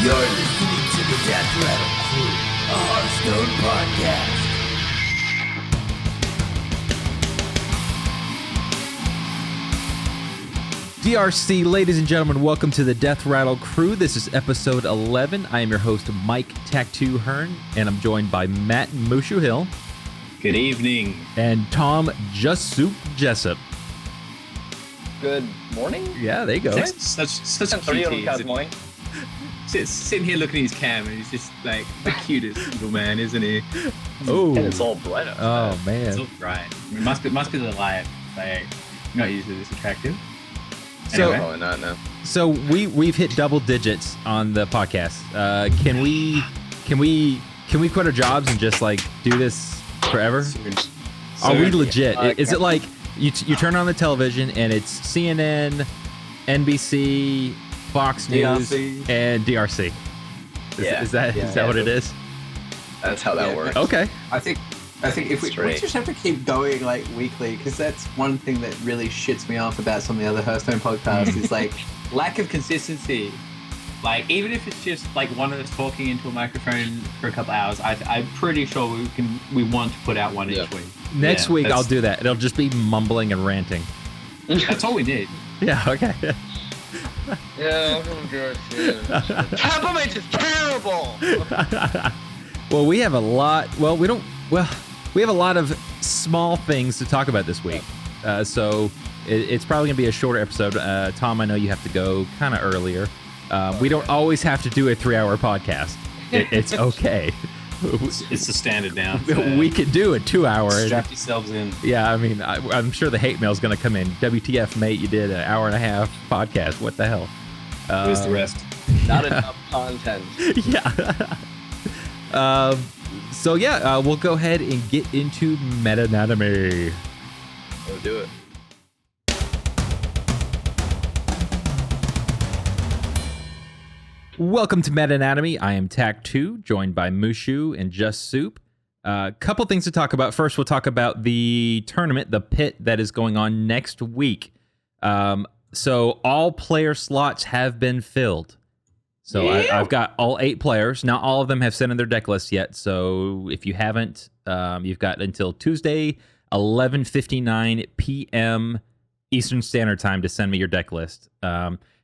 You're listening to the Death Rattle Crew, a Hearthstone podcast. DRC, ladies and gentlemen, welcome to the Death Rattle Crew. This is episode 11. I am your host, Mike Tattoo Hearn, and I'm joined by Matt Mushu Hill. Good evening. And Tom Just Soup Jessup. Good morning? Yeah, there you go. Such a cutie. Sitting here looking at his cam, and he's just like the cutest little man, isn't he? Oh, and it's all bright outside. Oh, man. It's all bright. It must be the light. Like, not usually this attractive. So, Anyway. Probably not, no. So we've hit double digits on the podcast. Can we quit our jobs and just like do this forever? Are we legit? Is it like you turn on the television and it's CNN, NBC, Fox News, DRC. and DRC? Is that what it is? That's how that works. Okay. I think if we just have to keep going like weekly, because that's one thing that really shits me off about some of the other Hearthstone podcasts is like lack of consistency. Like, even if it's just like one of us talking into a microphone for a couple hours, I'm pretty sure we want to put out one each week. Next week I'll do that. It'll just be mumbling and ranting. That's all we need. Yeah. Okay. Yeah, I'm good. Peppermint is terrible! Well, we have a lot. Well, we have a lot of small things to talk about this week. So it's probably going to be a shorter episode. Tom, I know you have to go kind of earlier. We don't always have to do a 3-hour podcast. It's okay. It's the standard now. We could do a 2-hour. Strap yourselves in. Yeah, I mean, I'm sure the hate mail is going to come in. WTF, mate, you did an hour and a half podcast. What the hell? Where's the rest? Not enough content. Yeah. So we'll go ahead and get into meta-anatomy. Go do it. Welcome to meta-anatomy. I am Tac2, joined by Mushu and Just Soup. Couple things to talk about. First, we'll talk about the tournament, the pit that is going on next week. So all player slots have been filled. So I've got all 8 players. Not all of them have sent in their deck lists yet. So if you haven't, you've got until Tuesday, 11:59 p.m. Eastern Standard Time to send me your deck list.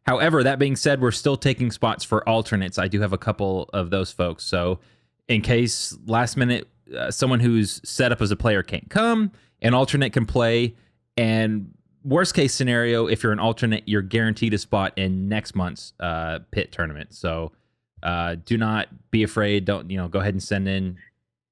However, that being said, we're still taking spots for alternates. I do have a couple of those folks. So in case last minute someone who's set up as a player can't come, an alternate can play. And worst case scenario, if you're an alternate, you're guaranteed a spot in next month's pit tournament. So do not be afraid. Don't go ahead and send in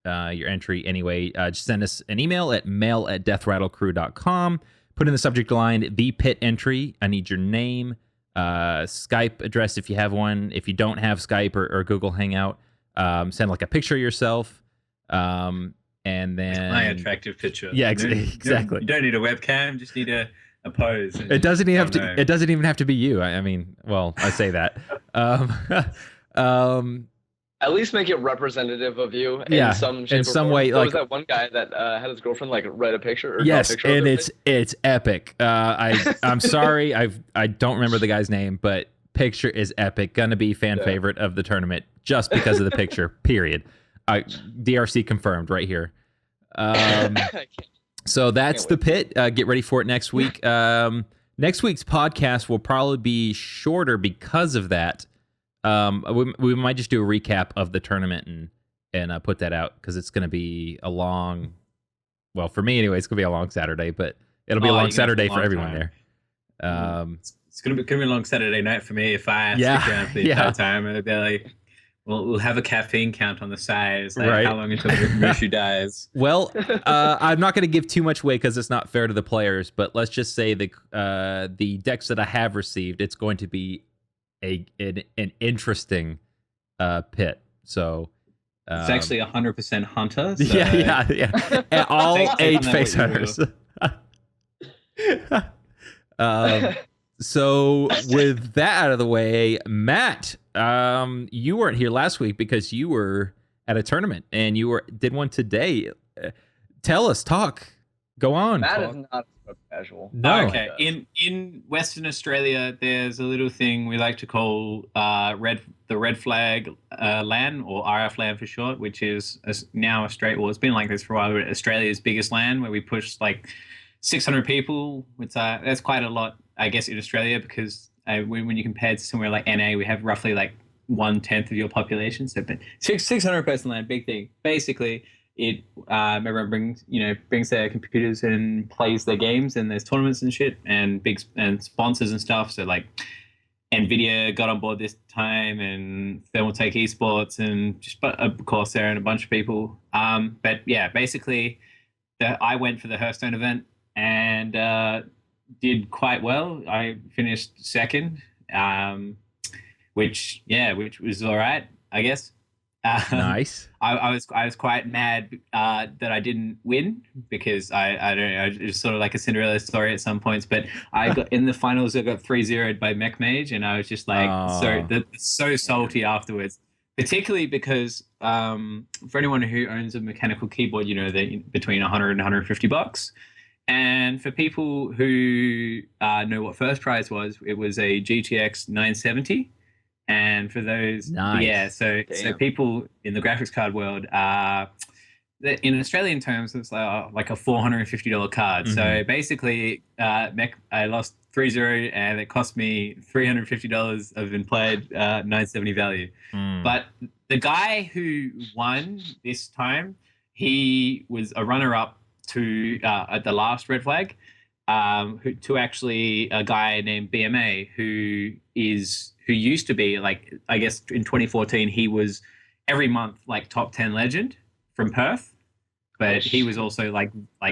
your entry anyway. Just send us an email at mail@deathrattlecrew.com. Put in the subject line, the pit entry. I need your name, Skype address if you have one. If you don't have Skype or Google Hangout, send like a picture of yourself. And then my attractive picture. Yeah, exactly. You don't need a webcam, just need a pose. It doesn't even have to. It doesn't even have to be you. I mean, well, I say that. At least make it representative of you Yeah, in some shape in or some form. way, What like- was that one guy that had his girlfriend like write a picture? Or Yes, draw a picture of and their it's epic. I'm sorry, I don't remember the guy's name, but picture is epic. Gonna be fan favorite of the tournament just because of the picture. Period. DRC confirmed right here. So that's the pit. Get ready for it next week. Next week's podcast will probably be shorter because of that. We might just do a recap of the tournament and put that out because it's going to be a long. Well, for me anyway, it's going to be a long Saturday, but it'll be a long Saturday for everyone there. It's gonna be a long Saturday night for me if I stick around for the entire time. It'll be like, we'll have a caffeine count on the side. It's like Right. how long until Mushu dies? Well, I'm not going to give too much away because it's not fair to the players. But let's just say the decks that I have received, it's going to be an interesting pit. So It's actually 100% hunter. So yeah. And all Take 8 on that face what you hunters. So with that out of the way, Matt, you weren't here last week because you were at a tournament and you did one today. Tell us, talk. Go on. Matt is not casual. No. Okay. In Western Australia, there's a little thing we like to call the red flag LAN, or RF LAN for short, which is now Australia. Well, it's been like this for a while. But Australia's biggest LAN, where we push like 600 people. That's quite a lot, I guess, in Australia, because when you compare to somewhere like NA, we have roughly like 1/10 of your population. So, but 600 person LAN, big thing. Basically, it everyone brings their computers and plays their games, and there's tournaments and shit, and sponsors and stuff. So like Nvidia got on board this time, and Thermaltake Esports, and just of course there and a bunch of people. But yeah, basically, I went for the Hearthstone event and did quite well. I finished second, which was all right, I guess. Nice. I was quite mad that I didn't win, because I don't know, it's sort of like a Cinderella story at some points. But I got in the finals. I got 3-0'd by Mech Mage, and I was just like so salty afterwards. Particularly because for anyone who owns a mechanical keyboard, they're between $100 and $150. And for people who know what first prize was, it was a GTX 970. And for those, so people in the graphics card world, in Australian terms, it's like a $450 card. Mm-hmm. So basically, I lost 3-0, and it cost me $350 of in-played 970 value. But the guy who won this time, he was a runner-up to at the last red flag, to actually a guy named BMA, who used to be, like, I guess in 2014 he was every month like top 10 legend from Perth, but he was also like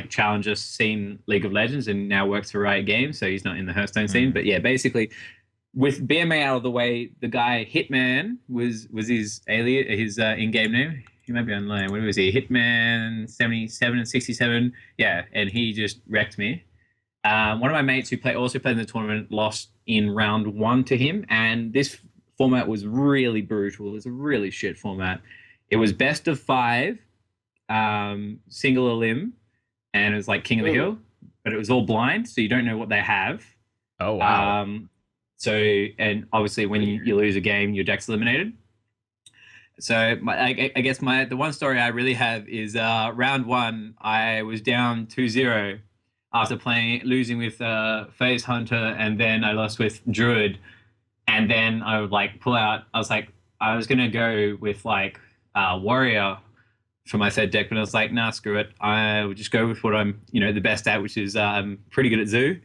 challenger scene League of Legends, and now works for Riot Games, so he's not in the Hearthstone scene. But yeah, basically with BMA out of the way, the guy Hitman was his alias, his in-game name. He might be online. What was he? Hitman 77 and 67. Yeah, and he just wrecked me. One of my mates who also played in the tournament lost in round 1 to him, and this format was really brutal. It was a really shit format. It was best of 5, single elim, and it was like King of the Hill, but it was all blind, so you don't know what they have. Oh wow! And obviously when you lose a game, your deck's eliminated. So I guess the one story I really have is round 1, I was down 2-0. After losing with FaZe Hunter, and then I lost with Druid, and then I would like pull out. I was gonna go with like Warrior for my third deck, but I was like, nah, screw it. I would just go with what I'm the best at, which is pretty good at Zoo,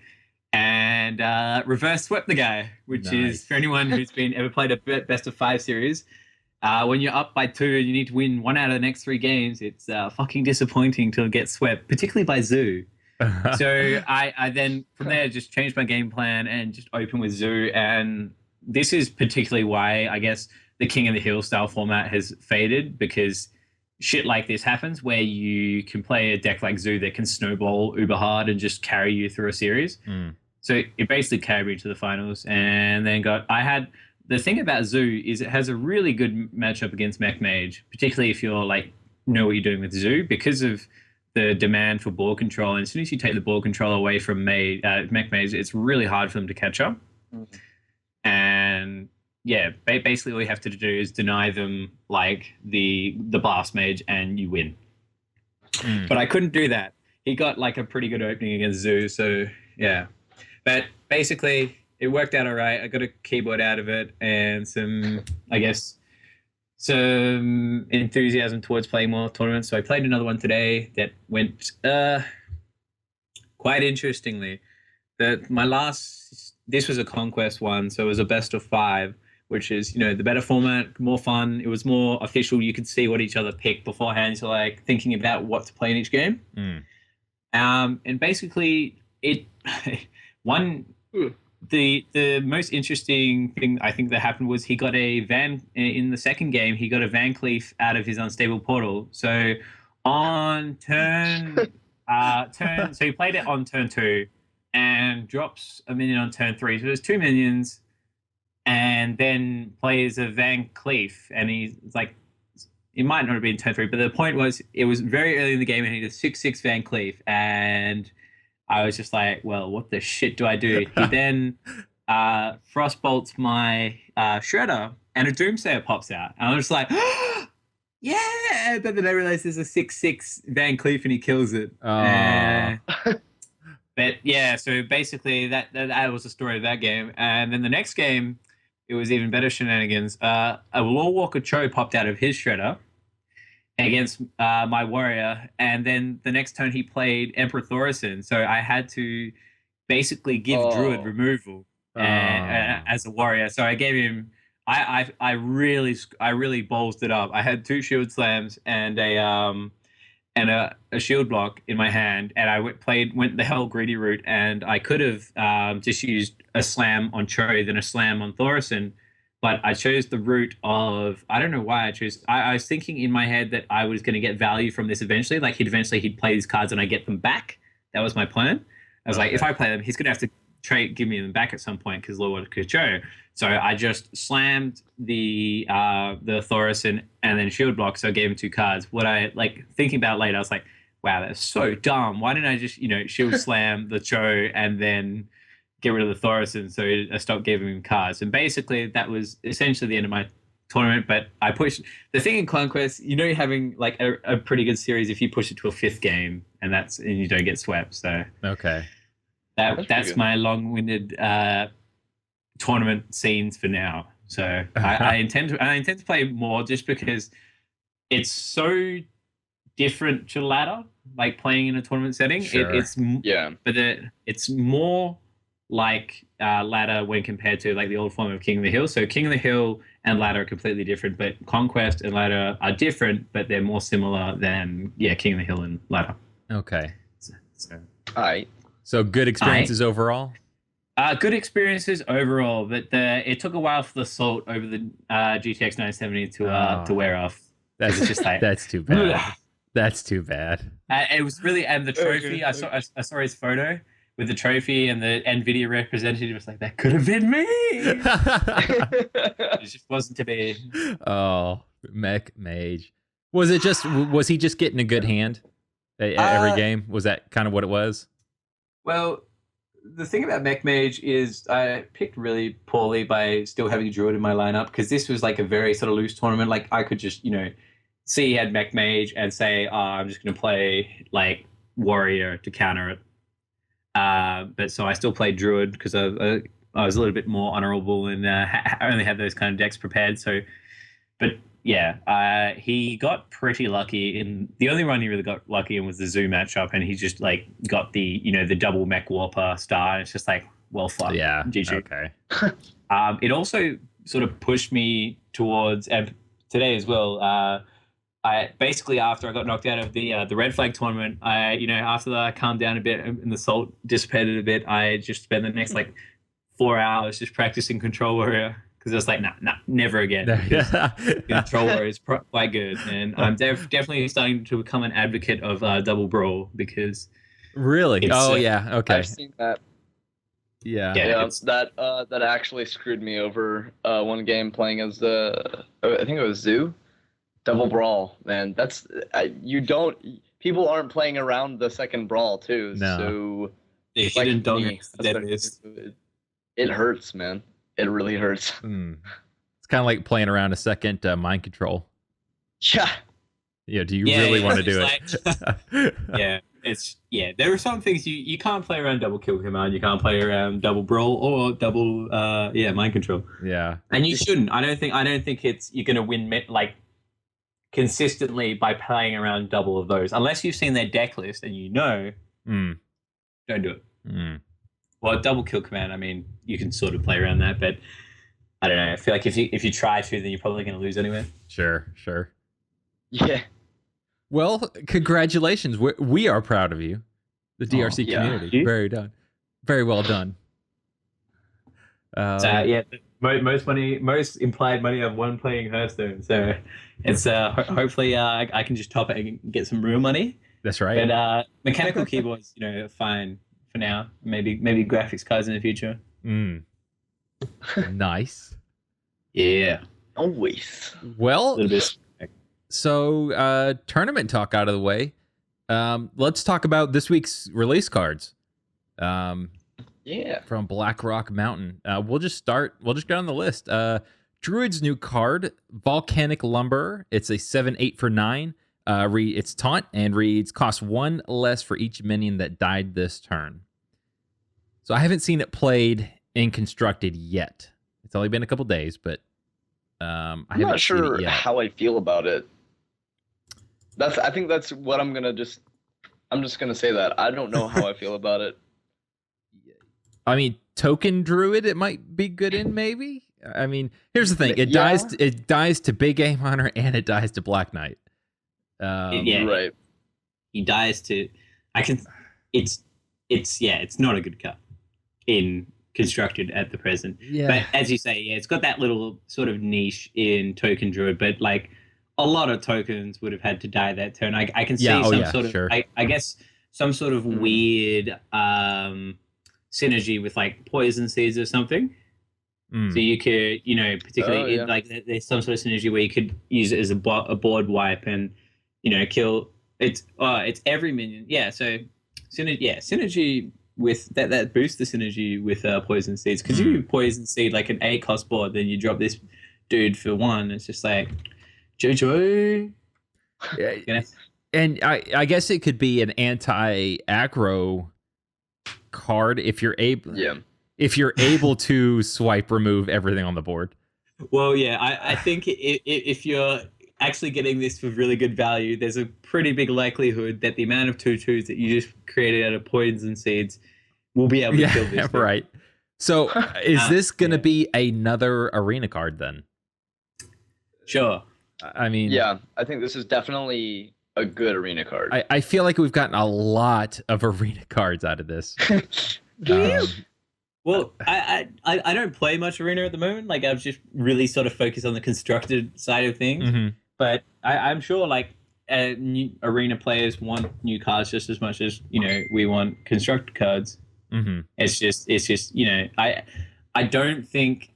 and reverse swept the guy, which is, for anyone who's ever played a best of 5 series. When you're up by 2 and you need to win 1 out of the next 3 games, it's fucking disappointing to get swept, particularly by Zoo. So I then from there just changed my game plan and just opened with Zoo, and this is particularly why I guess the King of the Hill style format has faded, because shit like this happens where you can play a deck like Zoo that can snowball uber hard and just carry you through a series. So it basically carried me to the finals, and then the thing about Zoo is it has a really good matchup against Mech Mage, particularly if you're like know what you're doing with Zoo, because of the demand for ball control. And as soon as you take the ball control away from Mech Mage, it's really hard for them to catch up. And yeah, basically all you have to do is deny them like the Blast Mage, and you win. But I couldn't do that. He got like a pretty good opening against Zoo, so yeah. But basically it worked out all right. I got a keyboard out of it, and some enthusiasm towards playing more tournaments. So I played another one today that went quite interestingly. This was a Conquest one, so it was a best of 5, which is, the better format, more fun. It was more official. You could see what each other picked beforehand, so like thinking about what to play in each game. And basically the most interesting thing I think that happened was he got in the second game, he got a Van Cleef out of his unstable portal. So on turn, so he played it on turn 2 and drops a minion on turn 3. So there's 2 minions, and then plays a Van Cleef, and he's like, it might not have been turn 3, but the point was it was very early in the game, and he did a 6/6 Van Cleef, and I was just like, well, what the shit do I do? He then frostbolts my shredder, and a Doomsayer pops out. And I was just like, yeah! But then I realized there's a 6/6 Van Cleef, and he kills it. But yeah, so basically that was the story of that game. And then the next game, it was even better shenanigans. A Lawwalker Cho popped out of his shredder against my warrior, and then the next turn he played Emperor Thorison. So I had to basically give Druid removal as a warrior. So I gave him. I really ballsed it up. I had 2 shield slams and a shield block in my hand, and I went the hell greedy route, and I could have just used a slam on Cho, then a slam on Thorison, but I chose the route of, I don't know why I chose. I was thinking in my head that I was going to get value from this eventually, like he'd play these cards and I get them back. That was my plan. I was like, if I play them, he's going to have to give me them back at some point because Lord Cho. So I just slammed the Thorison and then shield block. So I gave him 2 cards. What I thinking about later, I was like, wow, that's so dumb. Why didn't I just shield slam the Cho and then get rid of the Thorison? So I stopped giving him cards. And basically that was essentially the end of my tournament. But I pushed the thing in Conquest. You're having like a pretty good series if you push it to a 5th game and you don't get swept. So okay. That's my long-winded tournament scenes for now. So I intend to play more just because it's so different to ladder, like playing in a tournament setting. Sure. But it's more like ladder when compared to like the old form of King of the Hill. So King of the Hill and ladder are completely different, but Conquest and ladder are different, but they're more similar than King of the Hill and ladder. Okay. So. All right. So good experiences overall? Good experiences overall, but it took a while for the salt over the GTX 970 to wear off. That's just like, that's too bad. That's too bad. It was really, and the trophy. I saw his photo with the trophy, and the NVIDIA representative was like, "That could have been me." It just wasn't to be. Oh, Mech Mage. Was he just getting a good hand at every game? Was that kind of what it was? Well, the thing about Mech Mage is I picked really poorly by still having Druid in my lineup, because this was like a very sort of loose tournament. Like I could just, see he had Mech Mage and say, I'm just going to play like Warrior to counter it. But so I still played Druid because I was a little bit more honorable and I only had those kind of decks prepared. So, but yeah, he got pretty lucky in the only one he really got lucky in was the Zoo matchup, and he just like got the the double Mech Warper star. And it's just like, well, fuck, yeah, GG. Okay. It also sort of pushed me towards, and today as well. I basically, after I got knocked out of the red flag tournament, after I calmed down a bit and the salt dissipated a bit, I just spent the next like 4 hours just practicing Control Warrior. Because I was like, nah, never again. Control Warrior is quite good. And I'm definitely starting to become an advocate of Double Brawl because... Really? Yeah. Okay. I've seen that. Yeah. That actually screwed me over one game playing as I think it was Zoo. Double Brawl, man. People aren't playing around the second brawl, too. No. So... It hurts, man. It really hurts. It's kind of like playing around a second mind control. Yeah. Yeah. Do you really want to do it? There are some things you can't play around double kill command. You can't play around double brawl or double mind control. Yeah. And you shouldn't. I don't think you're gonna win like consistently by playing around double of those unless you've seen their deck list and don't do it. Well, double kill command, I mean, you can sort of play around that, but I don't know. I feel like if you try to, then you're probably going to lose anyway. Sure. Yeah. Well, congratulations. We are proud of you, the DRC community. Very done. Very well done. Most implied money I've won playing Hearthstone. So it's hopefully I can just top it and get some real money. That's right. But mechanical keyboards, fine. For now, maybe graphics cards in the future. Nice. Yeah. Always. Well, so tournament talk out of the way. Let's talk about this week's release cards. Yeah. From Black Rock Mountain. We'll just go on the list. Druid's new card, Volcanic Lumber. It's a 7/8 for 9. It's taunt and reads cost 1 less for each minion that died this turn. So I haven't seen it played in constructed yet. It's only been a couple days, but I'm not sure how I feel about it. I think that's what I'm just gonna say that. I don't know how I feel about it. I mean, Token Druid, it might be good in maybe. I mean, here's the thing: it dies to Big Game Hunter and it dies to Black Knight. Right. He dies to. It's not a good card in constructed at the present. Yeah. But as you say, it's got that little sort of niche in Token Druid, but like a lot of tokens would have had to die that turn. I can see I guess some sort of weird synergy with like poison seeds or something. So you could, particularly like there's some sort of synergy where you could use it as a board wipe and kill it's every minion. Yeah, so synergy with that boosts the synergy with poison seeds, because you poison seed like an 8 cost board, then you drop this dude for 1. It's just like Jojo. Yeah. And I guess it could be an anti-aggro card if you're able. Yeah. If you're able to swipe remove everything on the board. Well, yeah, I think if you're actually getting this for really good value, there's a pretty big likelihood that the amount of 2/2s that you just created out of poison seeds will be able to kill this thing. Right. So is this going to be another arena card then? Sure. I mean... Yeah, I think this is definitely a good arena card. I feel like we've gotten a lot of arena cards out of this. Well, I don't play much arena at the moment. Like, I've just really sort of focused on the constructed side of things. Mm-hmm. But I'm sure, like, new arena players want new cards just as much as we want constructed cards. Mm-hmm. It's just I don't think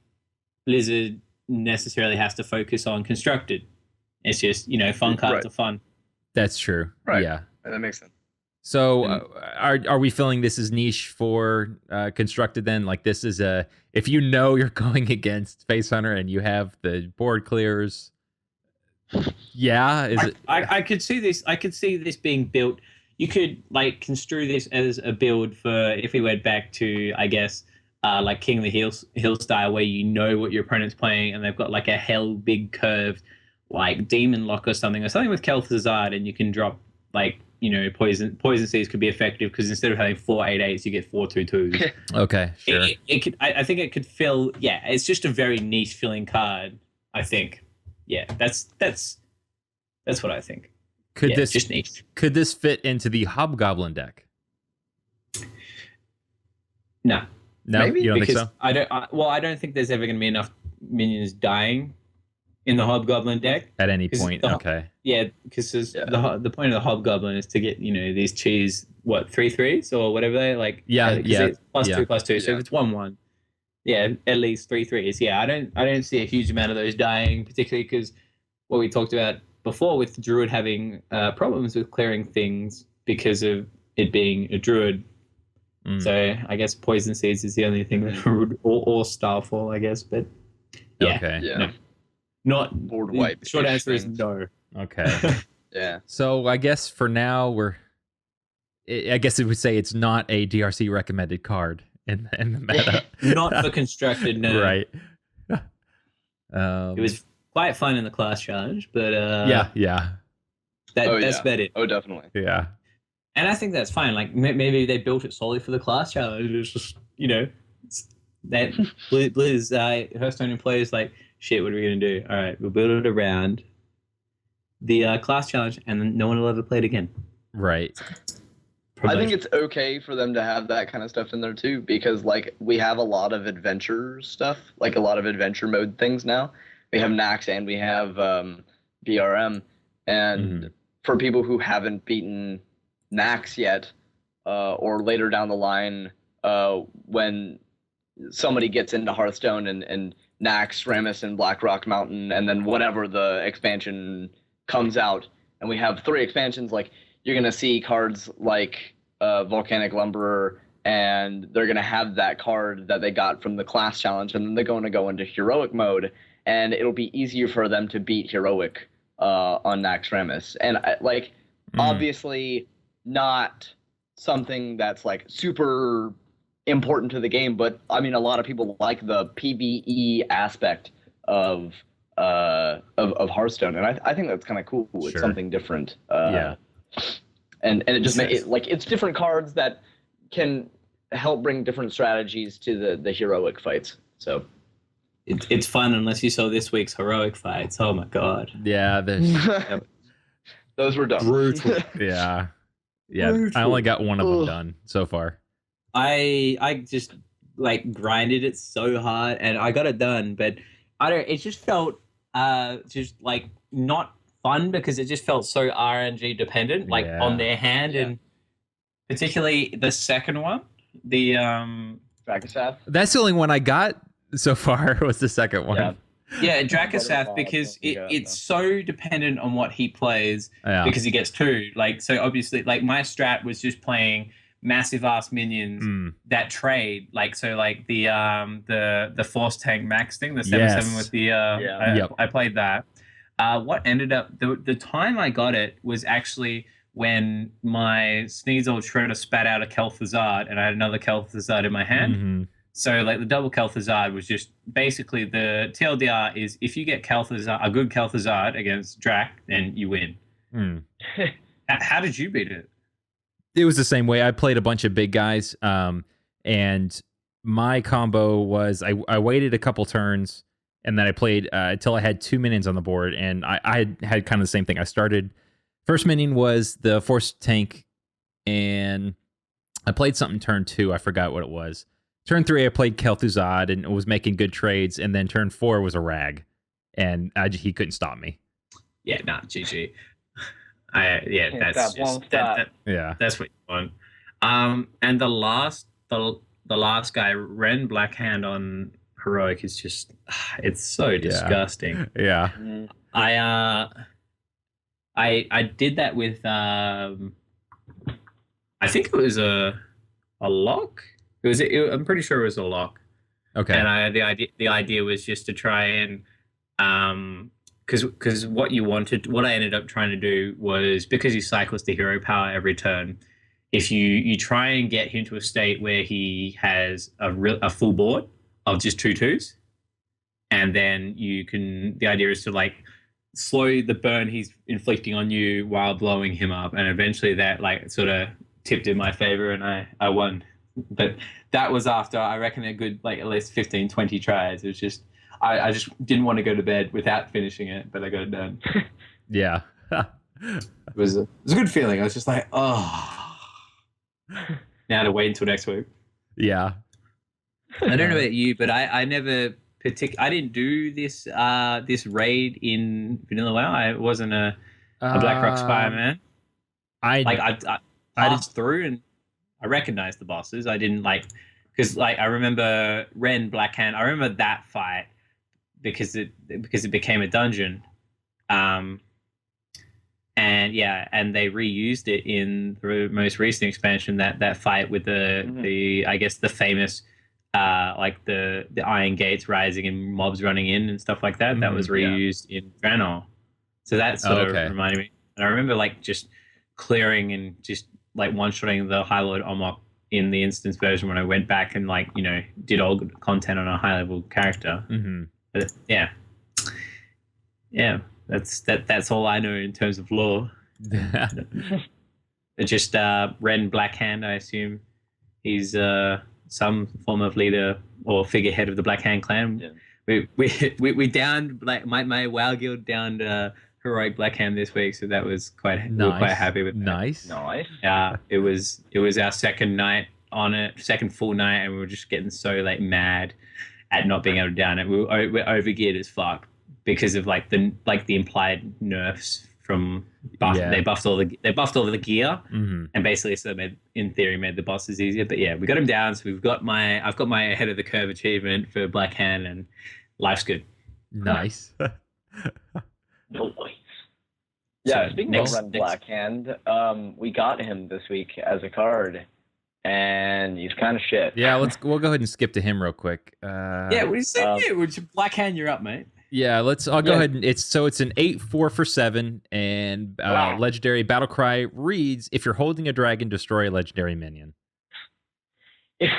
Blizzard necessarily has to focus on constructed. It's just fun cards are fun. That's true. Right. Yeah, that makes sense. So are we feeling this is niche for constructed then? Like, this is if you're going against Face Hunter and you have the board clears. Yeah, I could see this. I could see this being built. You could like construe this as a build for if we went back to, I guess, like King of the Hill style, where what your opponent's playing and they've got like a hell big curved like Demon Lock or something with Kel'Thuzad, and you can drop like poison seeds could be effective because instead of having 4 8/8s, you get 4 2/2s. Okay, sure. It could. I think it could fill. Yeah, it's just a very niche filling card. I think. Yeah, that's what I think. Could this just niche? Could this fit into the Hobgoblin deck? No. Maybe? You don't think so? I don't think there's ever going to be enough minions dying in the Hobgoblin deck at any point. Okay. Yeah, because the point of the Hobgoblin is to get these cheese 3/3s or whatever they like. Yeah. It's +2/+2. So if it's 1/1, at least 3/3s. Yeah, I don't see a huge amount of those dying, particularly because what we talked about before with Druid having problems with clearing things because of it being a Druid. So I guess poison seeds is the only thing that would or starfall, I guess. But okay. Yeah. Not board wipe. Short answer is no. Okay. Yeah. So I guess for now I guess it would say it's not a DRC recommended card in the meta. Not for constructed, no. Right. It was quite fun in the class challenge, but yeah. That's about it. Oh, definitely. Yeah. And I think that's fine. Like maybe they built it solely for the class challenge. It's just that Blizz Hearthstone players like, shit, what are we gonna do? All right, we'll build it around the class challenge, and then no one will ever play it again. Right. I think it's okay for them to have that kind of stuff in there too, because like we have a lot of adventure stuff, like a lot of adventure mode things now. We have Nax and we have BRM, and for people who haven't beaten Nax yet, or later down the line, when somebody gets into Hearthstone and Nax, Rammus, and Black Rock Mountain, and then whatever the expansion comes out, and we have 3 expansions, like you're gonna see cards like Volcanic Lumberer and they're going to have that card that they got from the class challenge, and then they're going to go into heroic mode, and it'll be easier for them to beat heroic on Naxxramas. And obviously not something that's like super important to the game, but I mean, a lot of people like the PvE aspect of Hearthstone, and I think that's kind of cool. It's something different. And it just makes it like it's different cards that can help bring different strategies to the heroic fights. So it's fun unless you saw this week's heroic fights. Oh my god. Yeah, those were dumb. Brutal. Yeah. Brutal. I only got one of them done so far. I just like grinded it so hard and I got it done, but it just felt just like not fun because it just felt so RNG dependent, like on their hand, and particularly the second one, the Dracosath. That's the only one I got so far was the second one. Yeah, Dracosath, because it's so dependent on what he plays because he gets two. Like, so obviously, like my strat was just playing massive ass minions that trade. Like, so like the force tank max thing, the 7/7 with the I played that. What ended up the time I got it was actually when my Sneasel Shredder spat out a Kel'Thuzad and I had another Kel'Thuzad in my hand. Mm-hmm. So like the double Kel'Thuzad was just basically the TLDR is if you get a good Kel'Thuzad against Drac, then you win. How did you beat it? It was the same way. I played a bunch of big guys, and my combo was I waited a couple turns, and then I played until I had 2 minions on the board, and I had kind of the same thing. I started, first minion was the force tank, and I played something turn 2. I forgot what it was. Turn 3, I played Kel'Thuzad and was making good trades, and then turn 4 was a rag, and he couldn't stop me. Yeah, nah, GG. That's what you want. And the last guy, Rend Blackhand on heroic is just it's so disgusting. Yeah. I did that with I think it was a lock. I'm pretty sure it was a lock. Okay. And the idea was just to try and because what I ended up trying to do was, because he cycles the hero power every turn, if you try and get him to a state where he has a full board of just 2/2s, and then the idea is to like slow the burn he's inflicting on you while blowing him up, and eventually that like sort of tipped in my favor and I won. But that was after I reckon a good like at least 15-20 tries. It was just I just didn't want to go to bed without finishing it, but I got it done. Yeah. It was a good feeling. I was just like, oh, now to wait until next week. Yeah. I don't know about you, but I never I didn't do this raid in Vanilla WoW. I wasn't a Blackrock Spider-Man. I passed through and I recognized the bosses. I didn't because I remember Rend Blackhand. I remember that fight because it became a dungeon, and they reused it in the most recent expansion. That fight with the I guess the famous the iron gates rising and mobs running in and stuff like that. That was reused in Rattle. So that sort of reminded me. And I remember just clearing and just one-shotting the High Lord Omok in the instance version when I went back and did all good content on a high-level character. Mm-hmm. But that's all I know in terms of lore. It's just Rend Blackhand, I assume. He's some form of leader or figurehead of the Blackhand clan. Yeah. We downed my WoW guild downed heroic Blackhand this week, so that was we were quite happy with that. Nice. It was our second night on it, second full night, and we were just getting so mad at not being able to down it. We're overgeared as fuck because of the implied nerfs from buff. Yeah. They buffed all the gear, and basically so in theory made the bosses easier. But yeah, we got him down, so I've got my ahead of the curve achievement for Blackhand, and life's good. Nice. Yeah, speaking of Rend Blackhand, we got him this week as a card, and he's kind of shit. Yeah, we'll go ahead and skip to him real quick. Yeah, we said Black Hand, you're up, mate. Yeah, I'll go ahead and it's an 8-4 for 7, and legendary battle cry reads: if you're holding a dragon, destroy a legendary minion. If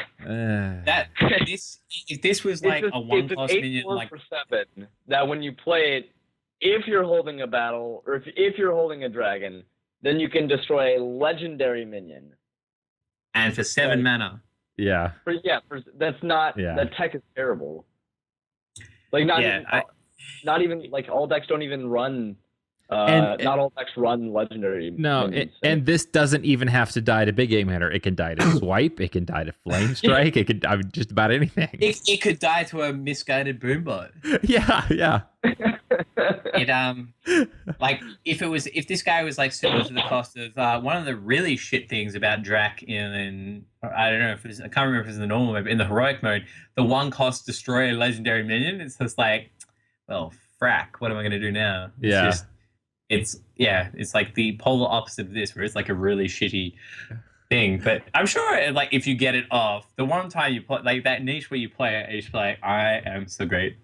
this was like a 1-cost minion, like for 7, that when you play it, if you're holding a battle or if you're holding a dragon, then you can destroy a legendary minion. And for 7 mana. Yeah. That's not. Yeah. That tech is terrible. Like not even like all decks don't even run. Not all decks run legendary. No, and this doesn't even have to die to big game hitter. It can die to swipe. It can die to flame strike. It could just about anything. It could die to a misguided boombot. Yeah. Like if this guy was like similar to the cost of one of the really shit things about Drac in I don't know if I can't remember if it's in the normal mode, but in the heroic mode, the 1-cost destroy a legendary minion. It's just like, well, frack. What am I going to do now? It's like the polar opposite of this, where it's like a really shitty thing. But I'm sure, like, if you get it off, the one time you play, like that niche where you play it, it's like, I am so great.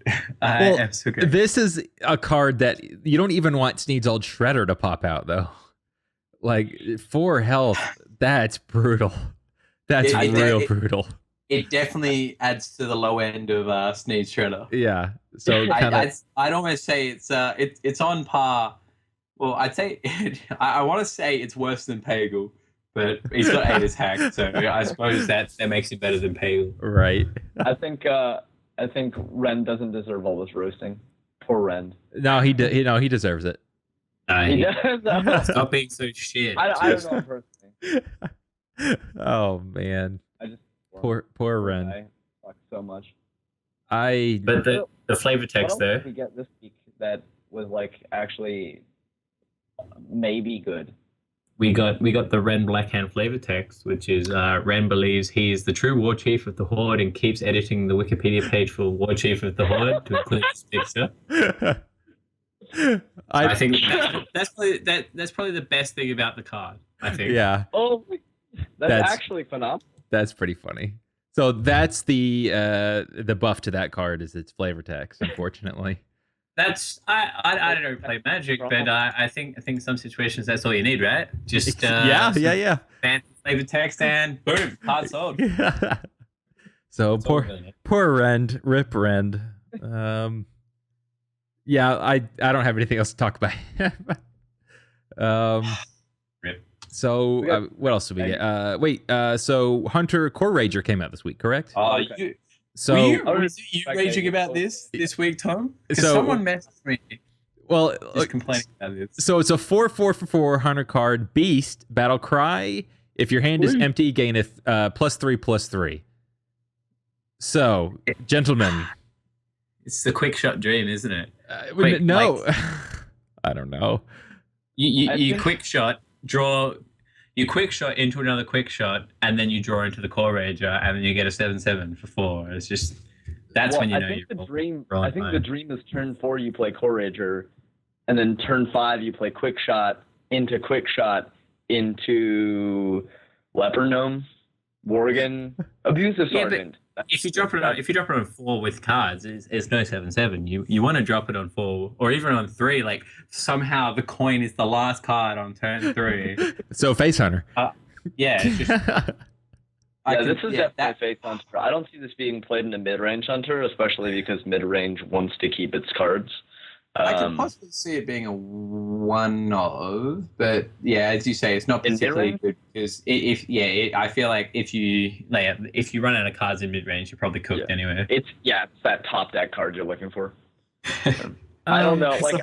I am so great. This is a card that you don't even want Sneed's Old Shredder to pop out, though. Like, 4 health, that's brutal. That's real brutal. It definitely adds to the low end of Sneed's Shredder. Yeah. So I'd almost say it's on par. Well, I'd say I want to say it's worse than Pagel, but he's got 8 attack, so I suppose that makes it better than Pagel. Right. I think Rend doesn't deserve all this roasting. Poor Rend. No, he deserves it. He does. Stop being so shit. I don't know personally. Oh man. Poor Rend. I suck so much. But the flavor text there. What did we get this week that was like actually maybe good? We got the Rend Blackhand flavor text, which is Rend believes he is the true war chief of the Horde and keeps editing the Wikipedia page for war chief of the Horde to include his picture. I think that's probably the best thing about the card. I think. Yeah. Oh, that's actually phenomenal. That's pretty funny. So that's the buff to that card is its flavor text, unfortunately. That's I don't play Magic, but I think some situations that's all you need, right? Just yeah. Fancy flavor text and boom, card sold. Yeah. So poor Rend, rip Rend. Yeah, I don't have anything else to talk about. Rip. So what else did we get? So Hunter Core Rager came out this week, correct? Okay. So were you raging about this week, Tom? Because someone messaged me. Well, just complaining about this. So it's a 4/4 for 4 Hunter card, Beast, Battle Cry. If your hand is empty, gaineth +3/+3. So, gentlemen, it's the quick shot dream, isn't it? No, I don't know. You quick shot, draw. You quick shot into another quick shot, and then you draw into the Core Rager, and then you get a 7/7 for 4. It's just when you know you're rolling. I think the dream is turn 4 you play Core Rager, and then turn 5 you play quick shot into Leper Gnome, Worgen, Abusive Sergeant. If you drop it on 4 with cards, it's no 7/7. You want to drop it on 4 or even on 3. Like somehow the coin is the last card on turn 3. So Face Hunter. Yeah. It's just, this is definitely Face Hunter. I don't see this being played in a mid-range Hunter, especially because mid-range wants to keep its cards. I can possibly see it being a one of, but yeah, as you say, it's not particularly good because I feel like if you run out of cards in mid range, you're probably cooked anyway. It's that top deck card you're looking for. I don't know, like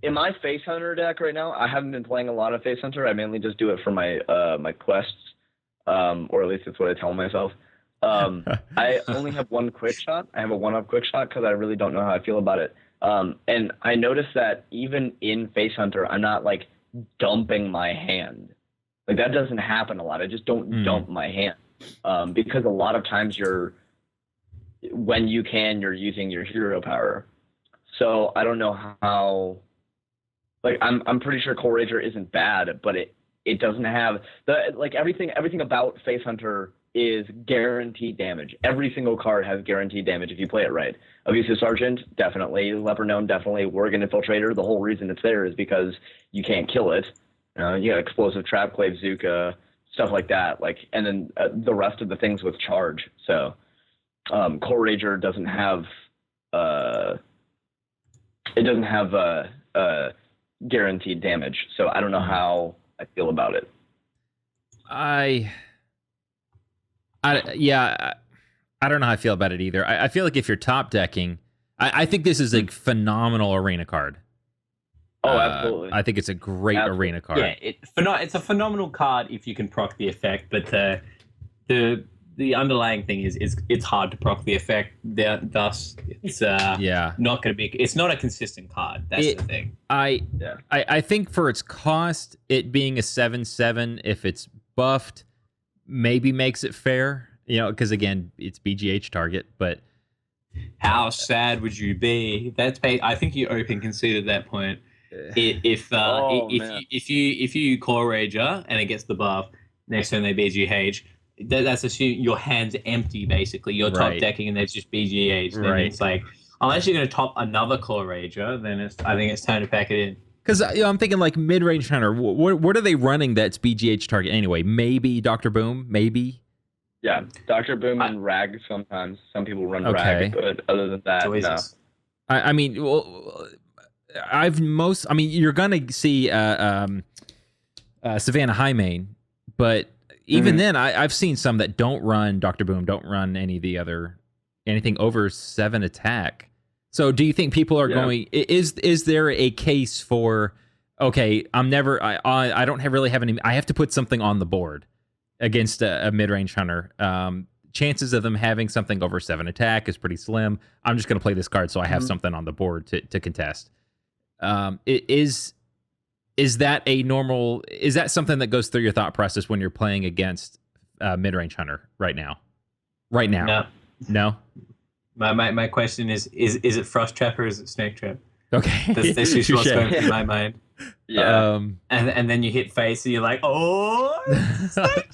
in my Face Hunter deck right now, I haven't been playing a lot of Face Hunter. I mainly just do it for my my quests, or at least it's what I tell myself. I only have one quick shot. I have a 1-up quick shot because I really don't know how I feel about it. And I noticed that even in Face Hunter, I'm not like dumping my hand. Like that doesn't happen a lot. I just don't dump my hand because a lot of times you're using your hero power. So I don't know how. Like I'm pretty sure Core Rager isn't bad, but it doesn't have everything about Face Hunter is guaranteed damage. Every single card has guaranteed damage if you play it right. Abusive Sergeant, definitely. Leper Gnome, definitely. Worgen Infiltrator, the whole reason it's there is because you can't kill it. You got Explosive Trap, Clave Zuka, stuff like that. And then the rest of the things with charge. So, Core Rager doesn't have guaranteed damage. So I don't know how I feel about it. Yeah, I don't know how I feel about it either. I feel like if you're top decking, I think this is a phenomenal arena card. Oh, absolutely. I think it's a great arena card. Yeah, it's a phenomenal card if you can proc the effect, but the underlying thing is it's hard to proc the effect. Thus, it's not going to be. It's not a consistent card. That's the thing. I think for its cost, it being a 7/7, if it's buffed, maybe makes it fair. Because again, it's BGH target, but how sad would you be? I think you open conceded that point. If you Core Rager and it gets the buff, next turn they BGH. That's assuming your hand's empty, basically. You're top decking and there's just BGH. Then it's like, unless you're going to top another Core Rager, then I think it's time to pack it in. Because I'm thinking like mid-range hunter. What are they running that's BGH target anyway? Maybe Dr. Boom, maybe. Yeah, Dr. Boom and Rag sometimes. Some people run Rag, but other than that, no. I mean, you're gonna see Savannah Highmane, but even then, I've seen some that don't run Dr. Boom, don't run anything over 7 attack. So, do you think people are going? Is there a case for? Okay, I don't really have any. I have to put something on the board against a mid-range hunter. Chances of them having something over 7 attack is pretty slim. I'm just going to play this card so I have something on the board to contest. Is that a normal? Is that something that goes through your thought process when you're playing against mid-range hunter right now? No. My question is it Frost Trap or is it Snake Trap? Okay, this is what's going through my mind. Yeah. And then you hit face and you're like, oh, Snake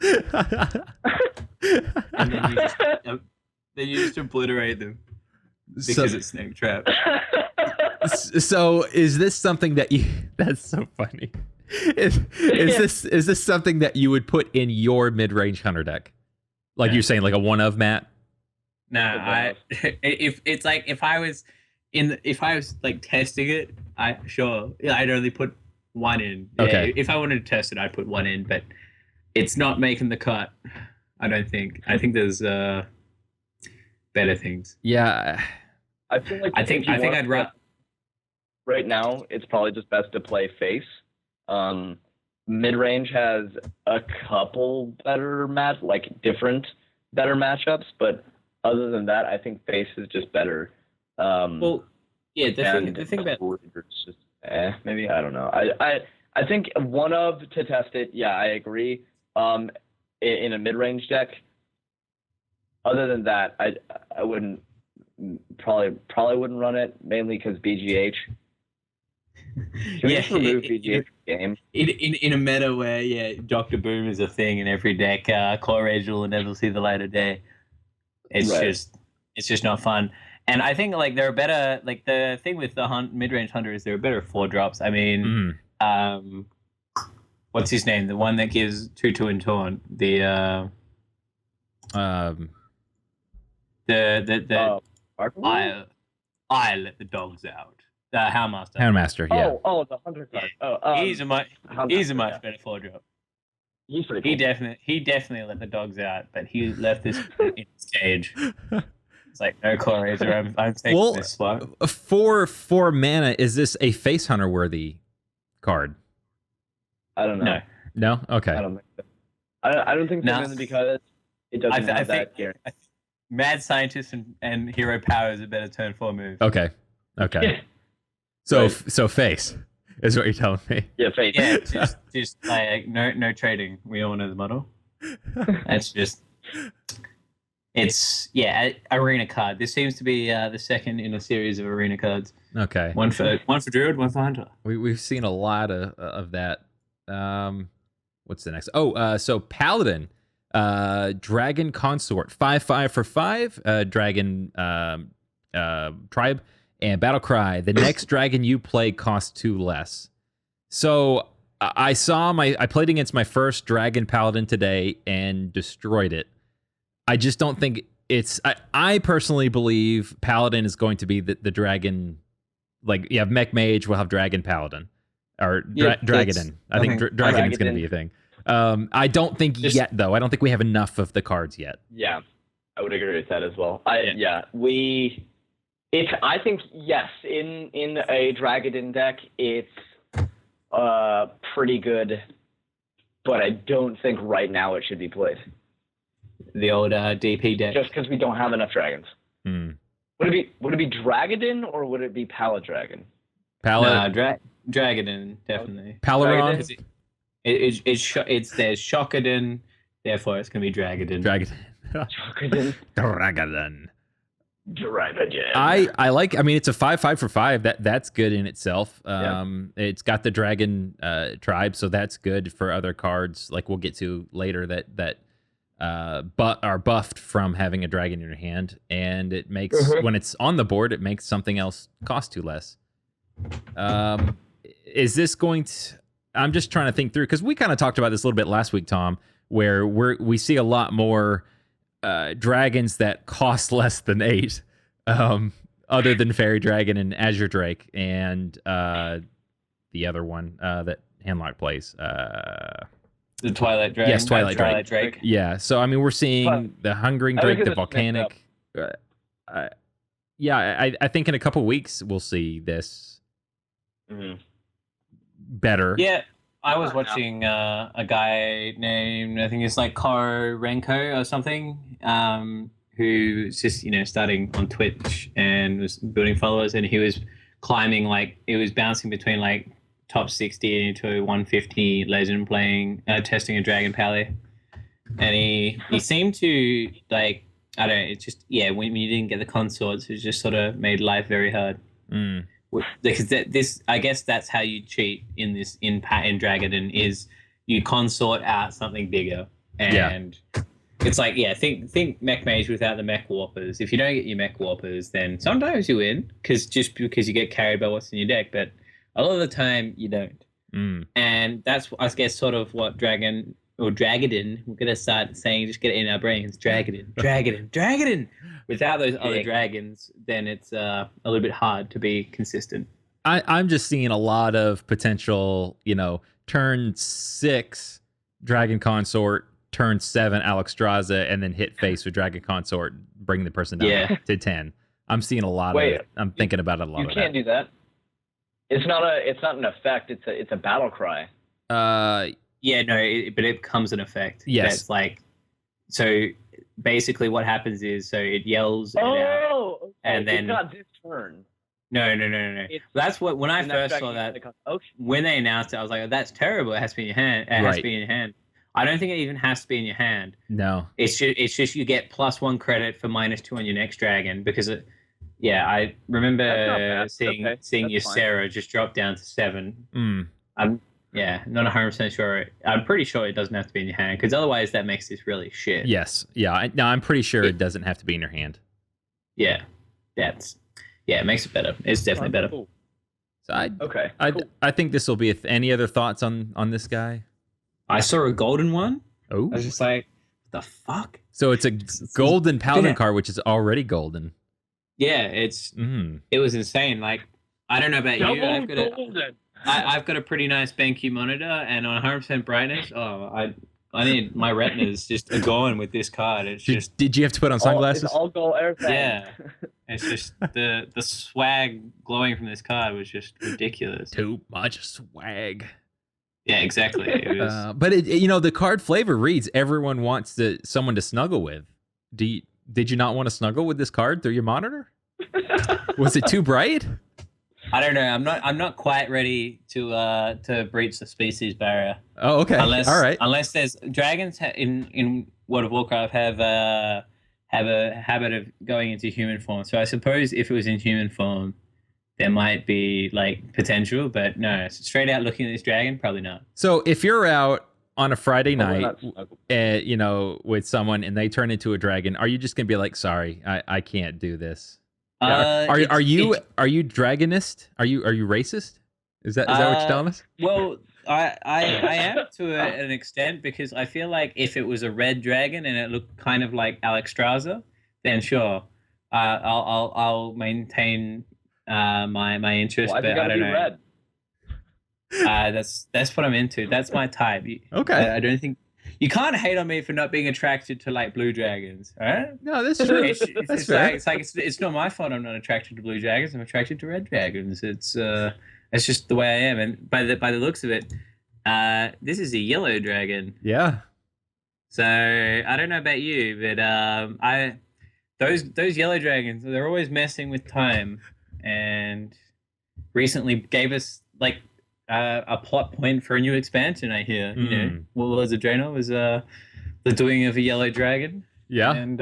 Trap. And then you just obliterate them because it's Snake Trap. So is this something that you? That's so funny. Is this something that you would put in your mid-range hunter deck? Like you're saying, like a one of Matt? No, if I was like testing it, I'd only put one in. Okay. Yeah, if I wanted to test it, I'd put one in, but it's not making the cut. I don't think. I think there's better things. Yeah. I feel like I think I'd rather. Right now, it's probably just best to play face. Mid-range has a couple different better matchups, but other than that, I think face is just better. The thing about just, maybe I don't know. I think one of to test it. Yeah, I agree. In a mid-range deck. Other than that, I wouldn't probably wouldn't run it mainly because BGH. Can we just remove BGH game? In a meta where Dr. Boom is a thing in every deck, Core Rage will never see the light of day. It's just not fun. And I think like there are better, like the thing with the mid-range hunter is there are better 4-drops. I mean, what's his name? The one that gives 2/2 and taunt. I let the dogs out. The Houndmaster. Houndmaster, yeah. Oh, the hunter card. Yeah. He's a much better 4-drop. He's pretty cool. He definitely let the dogs out, but he left this in his cage. It's like, no, Core Rager, I'm taking this spot. For 4 mana, is this a face hunter worthy card? I don't know. No? Okay. I don't think so. I don't think so, mainly because it doesn't have that guarantee. Mad Scientist and Hero Power is a better turn 4 move. Okay. So face is what you're telling me. Yeah, face. Yeah, just like no trading. We all know the model. It's arena card. This seems to be the second in a series of arena cards. Okay. One for Druid, one for Hunter. We've seen a lot of that What's the next? So Paladin, Dragon Consort, 5/5 for 5, Dragon Tribe, and Battle Cry. The next dragon you play costs 2 less. So I played against my first Dragon Paladin today and destroyed it. I just don't think it's. I personally believe Paladin is going to be the dragon. Like you have Mech Mage, we'll have Dragon Paladin or Dragadin. I think Dragadin is going to be a thing. I don't think yet though. I don't think we have enough of the cards yet. Yeah, I would agree with that as well. I think yes, in a Dragadin deck, it's pretty good, but I don't think right now it should be played. The old DP deck. Just because we don't have enough dragons. Would it be Dragadin or would it be Paladragon? Dragadin, definitely. Palaron. There's Shockadin, therefore it's gonna be Dragadin. Dragadin. Dragadin. I like. I mean, it's a 5/5 for 5. That's good in itself. It's got the dragon tribe, so that's good for other cards. Like we'll get to later that but are buffed from having a dragon in your hand, and it makes when it's on the board, it makes something else cost 2 less. Is this going to? I'm just trying to think through because we kind of talked about this a little bit last week, Tom, where we see a lot more dragons that cost less than 8, other than Fairy Dragon and Azure Drake, and the other one that Handlock plays. The Twilight Dragon. Yes, Twilight Drake. Yeah, so I mean, we're seeing the Hungering Drake, the Volcanic. I think in a couple weeks we'll see this better. Yeah, I was watching a guy named, I think it's like Karo Renko or something, who's just starting on Twitch and was building followers, and he was climbing he was bouncing between top 60 into 150 legend playing, testing a Dragon Pally. And he seemed to I don't know, it's just, when you didn't get the consorts, it just sort of made life very hard. Because I guess that's how you cheat in Dragadin is you consort out something bigger. And it's think Mech Mage without the Mech Warpers. If you don't get your Mech Warpers, then sometimes you win, because you get carried by what's in your deck, but a lot of the time you don't. And that's, I guess, sort of what Dragadin, we're going to start saying, just get it in our brains, Dragadin. Without those other dragons, then it's a little bit hard to be consistent. I'm just seeing a lot of potential, turn 6 Dragon Consort, turn 7 Alexstrasza, and then hit face with Dragon Consort, bring the person down to 10. I'm seeing a lot of it. I'm thinking about it a lot. You can't do that. It's not an effect. It's a battle cry. But it becomes an effect. Yes. That's so basically what happens is, it yells out, and then it's not this turn. No. That's what, when I first saw that, when they announced it, I was like, that's terrible. It has to be in your hand. It has to be in your hand. I don't think it even has to be in your hand. No. It's just you get +1 credit for -2 on your next dragon, because I remember seeing Ysera just drop down to 7. I'm not 100% sure. I'm pretty sure it doesn't have to be in your hand, because otherwise that makes this really shit. Yes. Yeah. I'm pretty sure it doesn't have to be in your hand. Yeah. It makes it better. It's definitely better. Cool. So cool. I think this will be any other thoughts on this guy? I saw a golden one. Oh. I was just like, the fuck? So it's a golden Paladin card, which is already golden. Yeah, it was insane. I don't know about you. I've got a pretty nice BenQ monitor, and on 100% brightness, I need my retinas just going with this card. It's just. Did you have to put on sunglasses? It's all gold everything. Yeah, it's just the swag glowing from this card was just ridiculous. Too much swag. Yeah, exactly. It was... but the card flavor reads, everyone wants someone to snuggle with. Did you not want to snuggle with this card through your monitor? Was it too bright? I don't know. I'm not quite ready to breach the species barrier. Oh, okay. All right. Unless there's dragons in World of Warcraft have a habit of going into human form. So I suppose if it was in human form, there might be like potential, but no, straight out looking at this dragon, probably not. So if you're out on a Friday Probably night, not you know, with someone and they turn into a dragon, are you just gonna be like, sorry, I can't do this? Are you dragonist? Are you racist? Is that what you're telling us? Well, I am to an extent, because I feel like if it was a red dragon and it looked kind of like Alexstrasza, then sure, I'll maintain my interest. Why'd you but I gotta don't be know. red? That's what I'm into. That's my type. Okay. I don't think you can't hate on me for not being attracted to like blue dragons, all right? No, that's true. That's fair. It's not my fault I'm not attracted to blue dragons. I'm attracted to red dragons. It's just the way I am. And by the looks of it, this is a yellow dragon. Yeah. So I don't know about you, but those yellow dragons, they're always messing with time, and recently gave us like a plot point for a new expansion. I hear, you know, what was it? Draenor was the doing of a yellow dragon. Yeah. And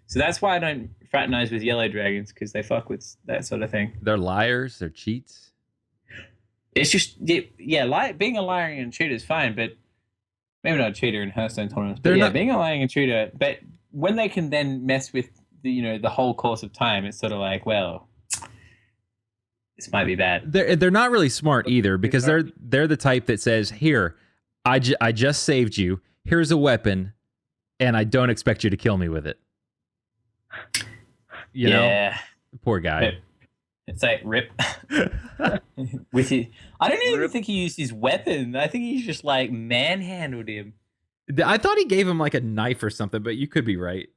so that's why I don't fraternize with yellow dragons, because they fuck with that sort of thing. They're liars. They're cheats. It's just being a liar and cheater is fine, but maybe not a cheater in Hearthstone tournaments. But being a lying and cheater. But when they can then mess with the whole course of time, it's sort of like, well, this might be bad. They're not really smart either, because they're the type that says, here, I just saved you. Here's a weapon, and I don't expect you to kill me with it. You know? Poor guy. It's like, rip. With you. I don't even think he used his weapon. I think he just like manhandled him. I thought he gave him like a knife or something, but you could be right.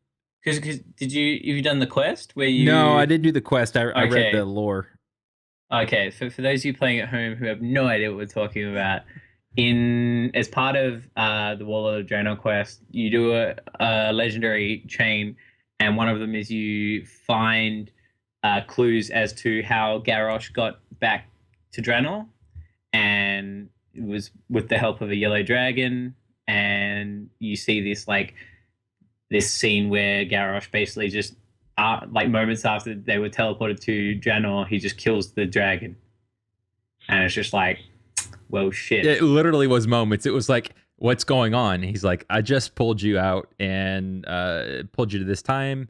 Because have you done the quest where you? No, I didn't do the quest. I read the lore. Okay, for those of you playing at home who have no idea what we're talking about, as part of the Warlord of Draenor quest, you do a legendary chain, and one of them is you find clues as to how Garrosh got back to Draenor, and it was with the help of a yellow dragon. And you see this scene where Garrosh basically just like moments after they were teleported to Draenor, he just kills the dragon, and it's just like, well, shit. It literally was moments. It was like, what's going on? He's like, I just pulled you out and pulled you to this time.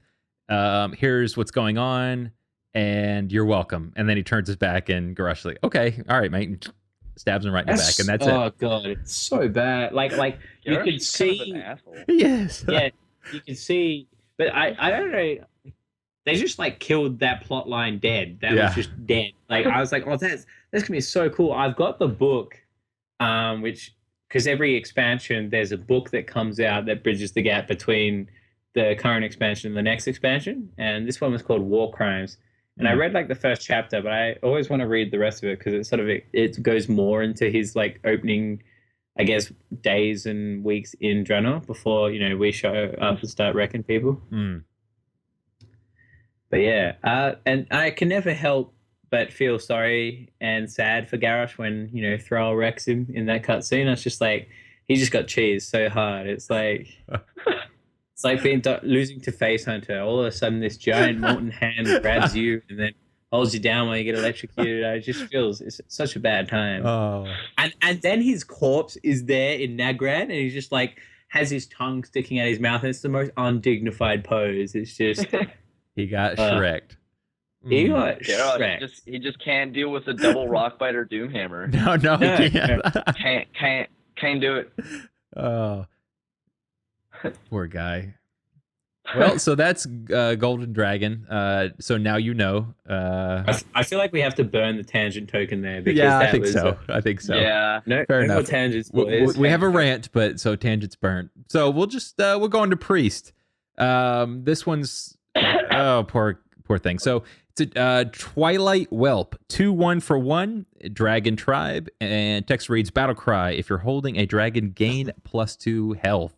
Here's what's going on, and you're welcome. And then he turns his back, and Garrosh's like, okay, all right, mate. And stabs him right in the back, and that's it. Oh god, it's so bad. Like you could see. Kind of an asshole. Yes. Yeah, you can see, but I don't know. They just like killed that plot line dead. That was just dead. Like I was like, oh, that's gonna be so cool. I've got the book, which, because every expansion there's a book that comes out that bridges the gap between the current expansion and the next expansion, and this one was called War Crimes. And I read like the first chapter, but I always want to read the rest of it, because it goes more into his like opening, I guess, days and weeks in Draenor before we show up and start wrecking people. But yeah, and I can never help but feel sorry and sad for Garrosh when Thrall wrecks him in that cutscene. It's just like he just got cheesed so hard. It's like it's like losing to Face Hunter. All of a sudden, this giant molten hand grabs you and then holds you down while you get electrocuted. It just feels it's such a bad time. Oh, and then his corpse is there in Nagran, and he's just like has his tongue sticking out his mouth. And it's the most undignified pose. It's just he got Shrek'd. He got Shrek'd. He just can't deal with a double Rockbiter Doomhammer. No, he can't. Can't do it. Oh. Poor guy. Well, so that's Golden Dragon. So now you know. I feel like we have to burn the tangent token there. Because yeah, I think so. Yeah. No, fair no enough. more tangents. We have a rant, but so tangents burnt. So we'll just we'll go into Priest. This one's poor thing. So it's a Twilight Whelp, 2/1 for 1 Dragon Tribe, and text reads Battle Cry. If you're holding a dragon, gain +2 health.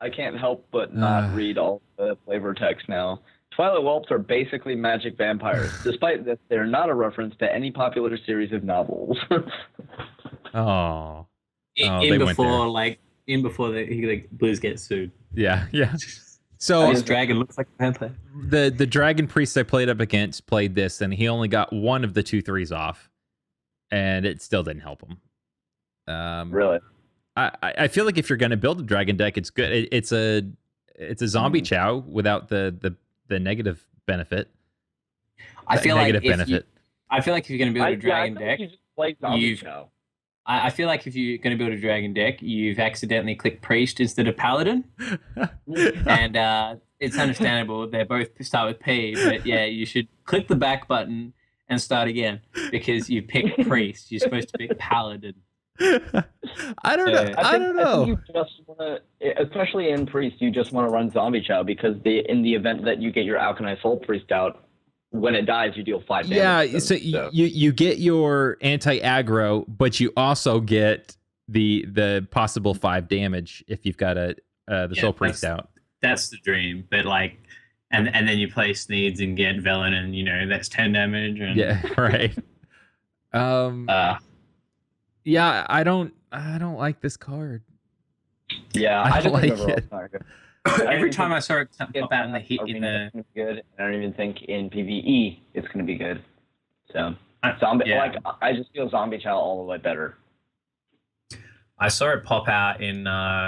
I can't help but not read all the flavor text now. Twilight Whelps are basically magic vampires. Despite this, they're not a reference to any popular series of novels. In before Blues gets sued. Yeah. So this dragon looks like a vampire. the dragon priest I played up against played this, and he only got one of the 2/3s off, and it still didn't help him. Really? I feel like if you're going to build a dragon deck, it's good. It's a zombie chow without the negative benefit. I feel like if benefit. I feel like if you're going to build a dragon deck, you just play zombie chow. I feel like if you're going to build a dragon deck, you've accidentally clicked priest instead of paladin, and it's understandable. They both start with P, but yeah, you should click the back button and start again because you picked priest. You're supposed to pick paladin. I don't know. I don't know. I think you just want to, especially in priest, you just want to run zombie chow because in the event that you get your Alkanite Soul Priest out, when it dies, you deal 5 damage. Yeah, so you get your anti-aggro, but you also get the possible 5 damage if you've got the Soul Priest out. That's the dream. But like, and then you play Sneeds and get Velen, and that's 10 damage. And yeah, right. Yeah, I don't like this card. Yeah, I don't like overall, it. it's not good. Every time I saw it pop out in the hit in Arena, the it's good. I don't even think in PvE it's going to be good. So zombie, yeah. I just feel zombie chow all the way better. I saw it pop out in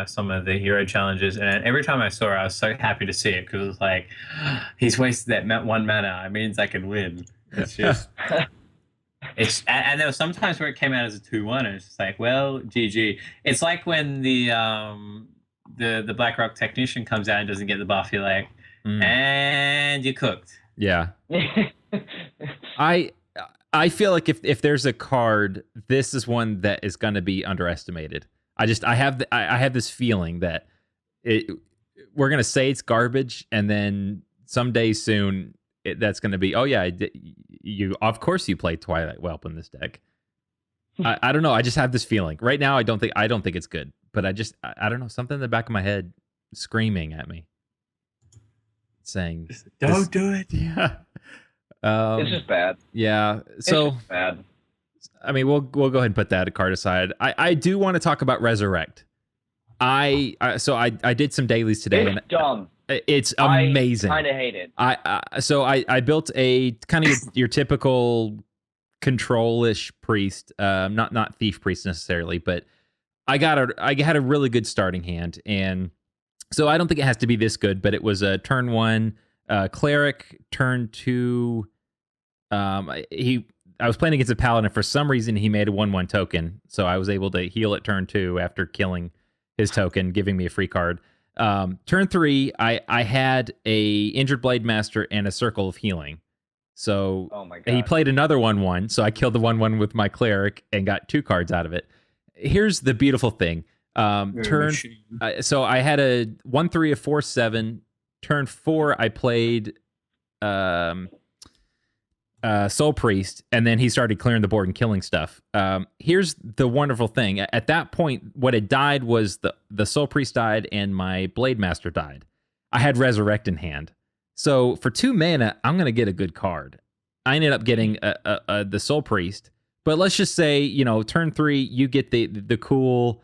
some of the hero challenges, and every time I saw it, I was so happy to see it because it was like, he's wasted that 1 mana. It means I can win. It's just, and there were some times where it came out as a 2-1, and it's just like, well, GG. It's like when the BlackRock technician comes out and doesn't get the buff, you're like, and you cooked. Yeah. I feel like if there's a card, this is one that is going to be underestimated. I have this feeling that we're going to say it's garbage, and then someday soon that's going to be, oh yeah, you of course you play Twilight Whelp in this deck. I don't know. I just have this feeling right now. I don't think it's good, but I don't know, something in the back of my head screaming at me, saying, "Don't do it." Yeah. It's just bad. Yeah. So it's just bad. I mean, we'll go ahead and put that card aside. I do want to talk about Resurrect. I did some dailies today, It's dumb. It's amazing. I kind of hate it. I built a kind of your typical control-ish priest, not thief priest necessarily, but I had a really good starting hand, and so I don't think it has to be this good, but it was a turn 1 cleric, turn 2. I was playing against a paladin. For some reason, he made a 1/1 token, so I was able to heal at turn 2 after killing his token, giving me a free card. Turn 3, I had a injured blade master and a circle of healing. So oh my God. he played another 1/1, so I killed the 1/1 with my cleric and got 2 cards out of it. Here's the beautiful thing. So I had a 1/3, a 4/7. Turn 4, I played Soul Priest, and then he started clearing the board and killing stuff. Here's the wonderful thing. At that point, what had died was the Soul Priest died and my Blade Master died. I had Resurrect in hand. So for 2 mana, I'm going to get a good card. I ended up getting the Soul Priest. But let's just say, turn 3, you get the cool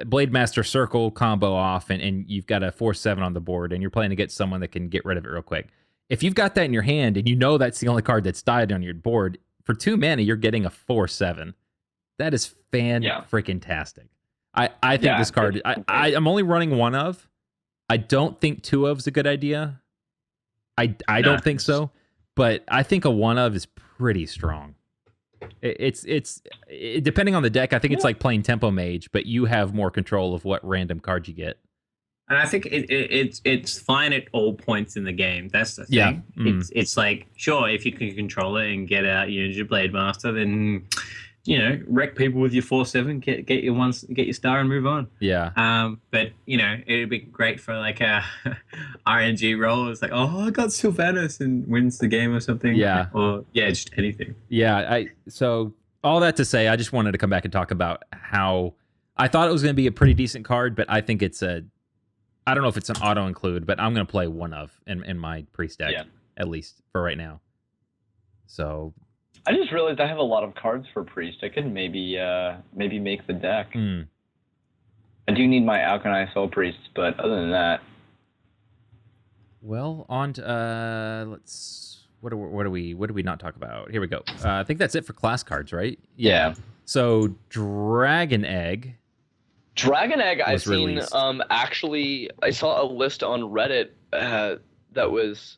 Blade Master Circle combo off, and you've got a 4/7 on the board, and you're playing against someone that can get rid of it real quick. If you've got that in your hand and that's the only card that's died on your board, for 2 mana, you're getting a 4/7. That is fan-freaking-tastic. I think this card, I'm only running 1 of. I don't think 2 of is a good idea. I don't think so, but I think a 1 of is pretty strong. It's depending on the deck. I think it's like playing Tempo Mage, but you have more control of what random card you get. And I think it's fine at all points in the game. That's the thing. Yeah. It's like, sure, if you can control it and get out your Blade Master, then wreck people with your 4/7, get your star and move on. Yeah. But it'd be great for like a RNG role. It's like, oh, I got Sylvanas and wins the game or something. Yeah. Or just anything. Yeah. So all that to say, I just wanted to come back and talk about how I thought it was going to be a pretty decent card, but I think I don't know if it's an auto include, but I'm going to play 1 of in my priest deck, at least for right now. So I just realized I have a lot of cards for priest. I could maybe make the deck. I do need my Alkali Soul Priest, but other than that, well, on to what do we not talk about? Here we go. I think that's it for class cards, right? Yeah. So Dragon Egg. Dragon Egg, I've seen. released. Actually, I saw a list on Reddit that was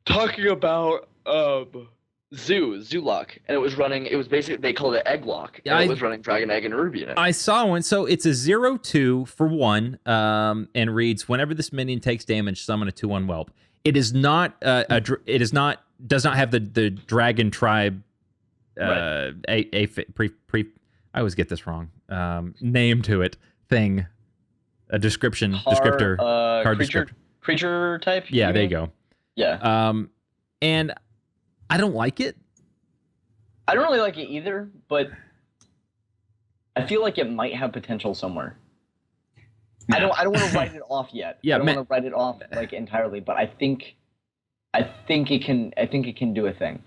talking about Zoolock, and it was running. It was basically they called it Egglock, and it was running Dragon Egg and Ruby in it. I saw one. So it's a 0/2 for 1, and reads: whenever this minion takes damage, summon a 2/1 whelp. It is not does not have the dragon tribe. Right. I always get this wrong. Name to it thing, a descriptor, card descriptor. Creature type. Yeah, there you go. Yeah. And I don't like it. I don't really like it either, but I feel like it might have potential somewhere. No. I don't want to write it off yet. Yeah, I don't want to write it off like entirely, but I think it can do a thing.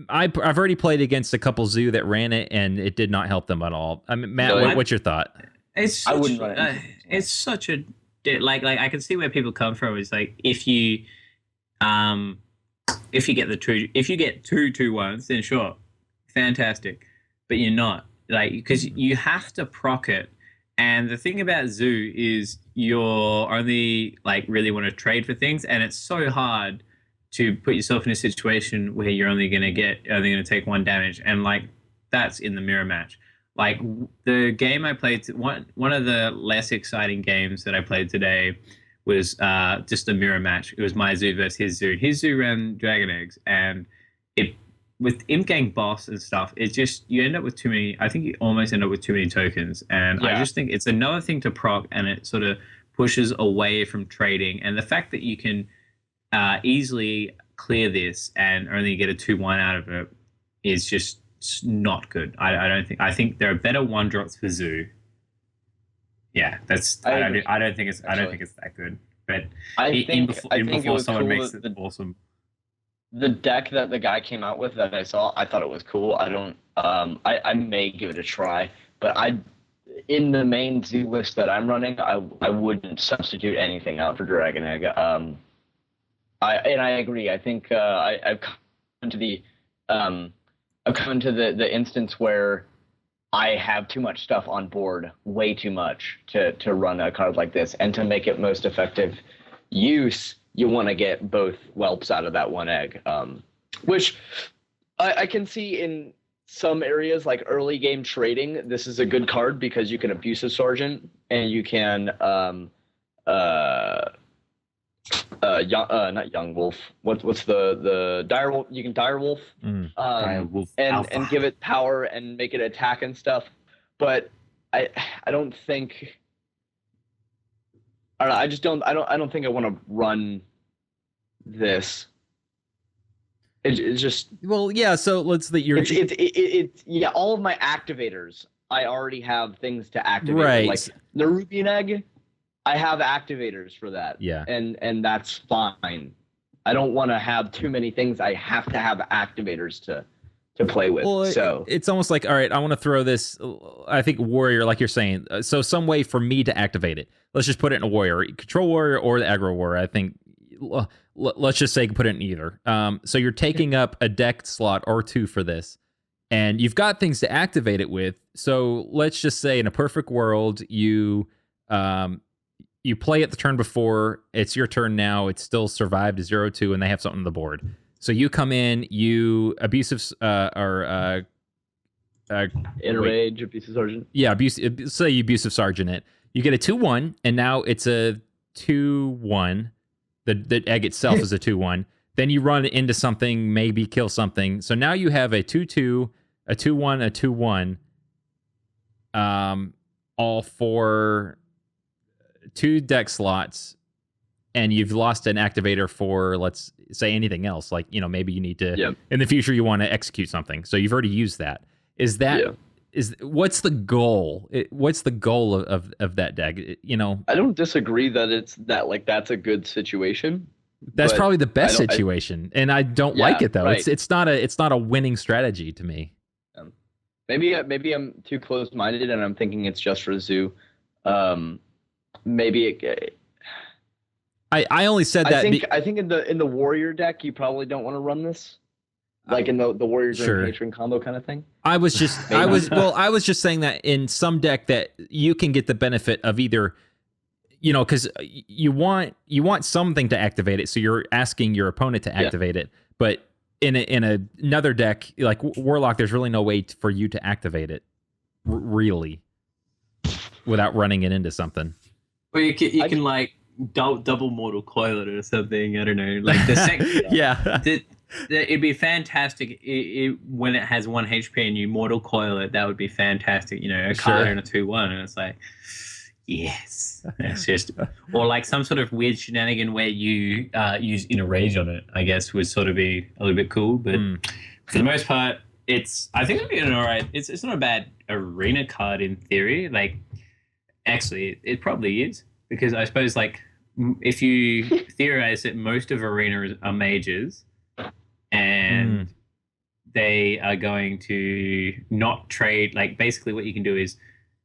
I've already played against a couple zoo that ran it, and it did not help them at all. I mean, Matt, No, what's your thought? It's I wouldn't run it. it's such a like I can see where people come from. It's like if you get two 2/1s, then sure, fantastic, but you're not, like, because you have to proc it. And the thing about Zoo is you're only like really want to trade for things, and it's so hard to put yourself in a situation where you're only going to take 1 damage, and like that's in the mirror match. Like the game I played, one of the less exciting games that I played today was just a mirror match. It was my Zoo versus his Zoo. His Zoo ran Dragon Eggs, and it with Imp Gang Boss and stuff, it's just you end up with too many. I think you almost end up with too many tokens, and I just think it's another thing to proc, and it sort of pushes away from trading. And the fact that you can easily clear this and only get a 2/1 out of it is just not good. I think there are better 1-drops for Zoo. Yeah, I don't think it's that good. But I think it was someone cool makes that it awesome. the deck that the guy came out with that I saw, I thought it was cool. I don't. I may give it a try, but in the main Zoo list that I'm running, I wouldn't substitute anything out for Dragon Egg. I agree. I think I've come to the instance where I have too much stuff on board, way too much to run a card like this, and to make it most effective use, you want to get both whelps out of that 1 egg, which I can see in some areas like early game trading. This is a good card because you can Abusive Sergeant, and you can not Young Wolf. What's the Dire Wolf? You can Dire Wolf, Dire Wolf and give it power and make it attack and stuff. But I don't think. I don't know. I don't think I want to run this. It's just. Well, yeah. So let's yeah. All of my activators, I already have things to activate. Right. Like the Ruby Egg, I have activators for that. Yeah. And that's fine. I don't want to have too many things I have to have activators to play with. Well, so it's almost like, all right, I want to throw this. I think warrior, like you're saying. So some way for me to activate it. Let's just put it in a warrior, control warrior, or the aggro warrior. I think. Let's just say put it in either. So you're taking up a deck slot or 2 for this, and you've got things to activate it with. So let's just say in a perfect world, you play it the turn before. It's your turn now. It's still survived a 0/2, and they have something on the board. So you come in, you abusive Enrage, Abusive Sergeant. Yeah, say you abusive sergeant it. You get a 2/1, and now it's a 2/1. The egg itself is a 2/1. Then you run into something, maybe kill something. So now you have a 2/2, a 2/1, a 2/1. All for 2 deck slots, and you've lost an activator for, let's say, anything else. Like, maybe you need to in the future you want to execute something. So you've already used that. What's the goal? What's the goal of that deck? I don't disagree that that's a good situation. That's probably the best situation, and I don't like it though. Right. It's not a winning strategy to me. Maybe I'm too closed-minded and I'm thinking it's just for Zoo. Maybe it, I only said that. I think in the warrior deck you probably don't want to run this, like in the warrior Sure. patron combo kind of thing. I was just saying that in some deck that you can get the benefit of either, because you want something to activate it, so you're asking your opponent to activate it, but in another deck like Warlock, there's really no way for you to activate it, really, without running it into something. Or you can like double mortal coil it or something. I don't know. Like the second, yeah. It'd be fantastic when it has 1 HP and you mortal coil it. That would be fantastic. A card and a 2/1, and it's like, yes. It's just, or like some sort of weird shenanigan where you use Inner Rage on it. I guess would sort of be a little bit cool, but for the most part, I think it'd be an alright. It's not a bad arena card in theory. Like, actually, it probably is. Because I suppose, like, if you theorize that most of arena are mages, and they are going to not trade, like, basically what you can do is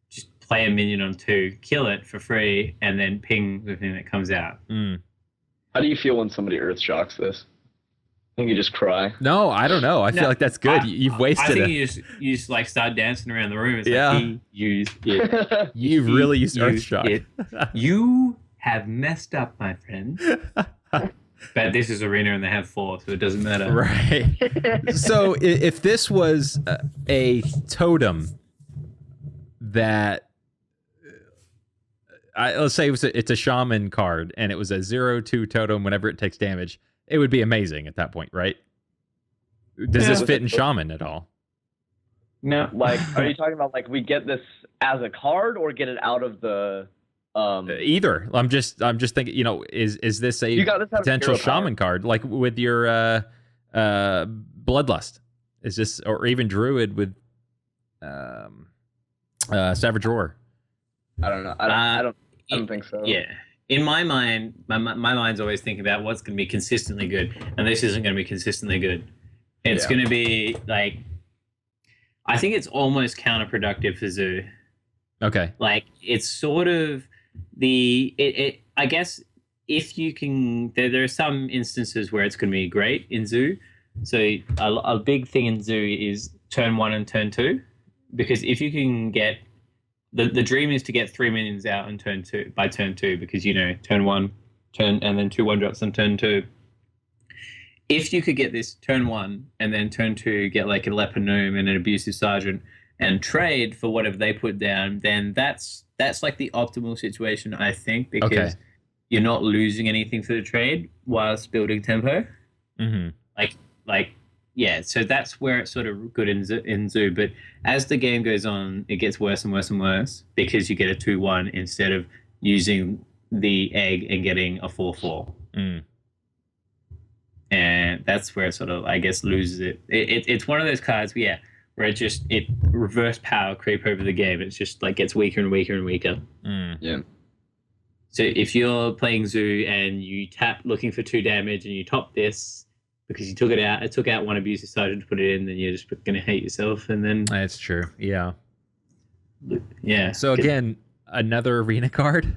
just play a minion on 2, kill it for free, and then ping the thing that comes out. How do you feel when somebody earth shocks this? I think you just cry. No, I don't know. I feel like that's good. You've wasted it. I think you just like start dancing around the room. It's Yeah. like, he used it. You've really used Earthshock. You have messed up, my friend. But this is arena and they have 4, so it doesn't matter. Right. So if this was a totem that, let's say it's a shaman card and it was a 0/2 totem whenever it takes damage, it would be amazing at that point, right? Does this fit in shaman at all? No. Like, are you talking about like we get this as a card or get it out of the? Either. I'm just thinking. Is this a potential shaman card like with your bloodlust? Is this, or even druid with Savage Roar? I don't know. I don't think so. Yeah. In my mind, my mind's always thinking about what's going to be consistently good, and this isn't going to be consistently good. It's going to be like, I think it's almost counterproductive for Zoo. Okay. Like, it's sort of I guess if you can, there are some instances where it's going to be great in Zoo. So a big thing in Zoo is turn 1 and turn 2, because if you can get the dream is to get 3 minions out on turn 2 by turn 2, because turn 1 and then 2 1-drops on turn 2. If you could get this turn 1 and then turn 2 get like a leper gnome and an abusive sergeant and trade for whatever they put down, then that's like the optimal situation, I think, because you're not losing anything for the trade whilst building tempo. So that's where it's sort of good in Zoo. But as the game goes on, it gets worse and worse and worse because you get a 2/1 instead of using the egg and getting a 4/4. And that's where it sort of, I guess, loses it. It's one of those cards, where it reverse power creep over the game. It's just like gets weaker and weaker and weaker. Yeah. So if you're playing Zoo and you tap looking for 2 damage and you top this because you took out one abusive sergeant to put it in, then you're just going to hate yourself. And then that's true. Yeah. Yeah. So again, another arena card.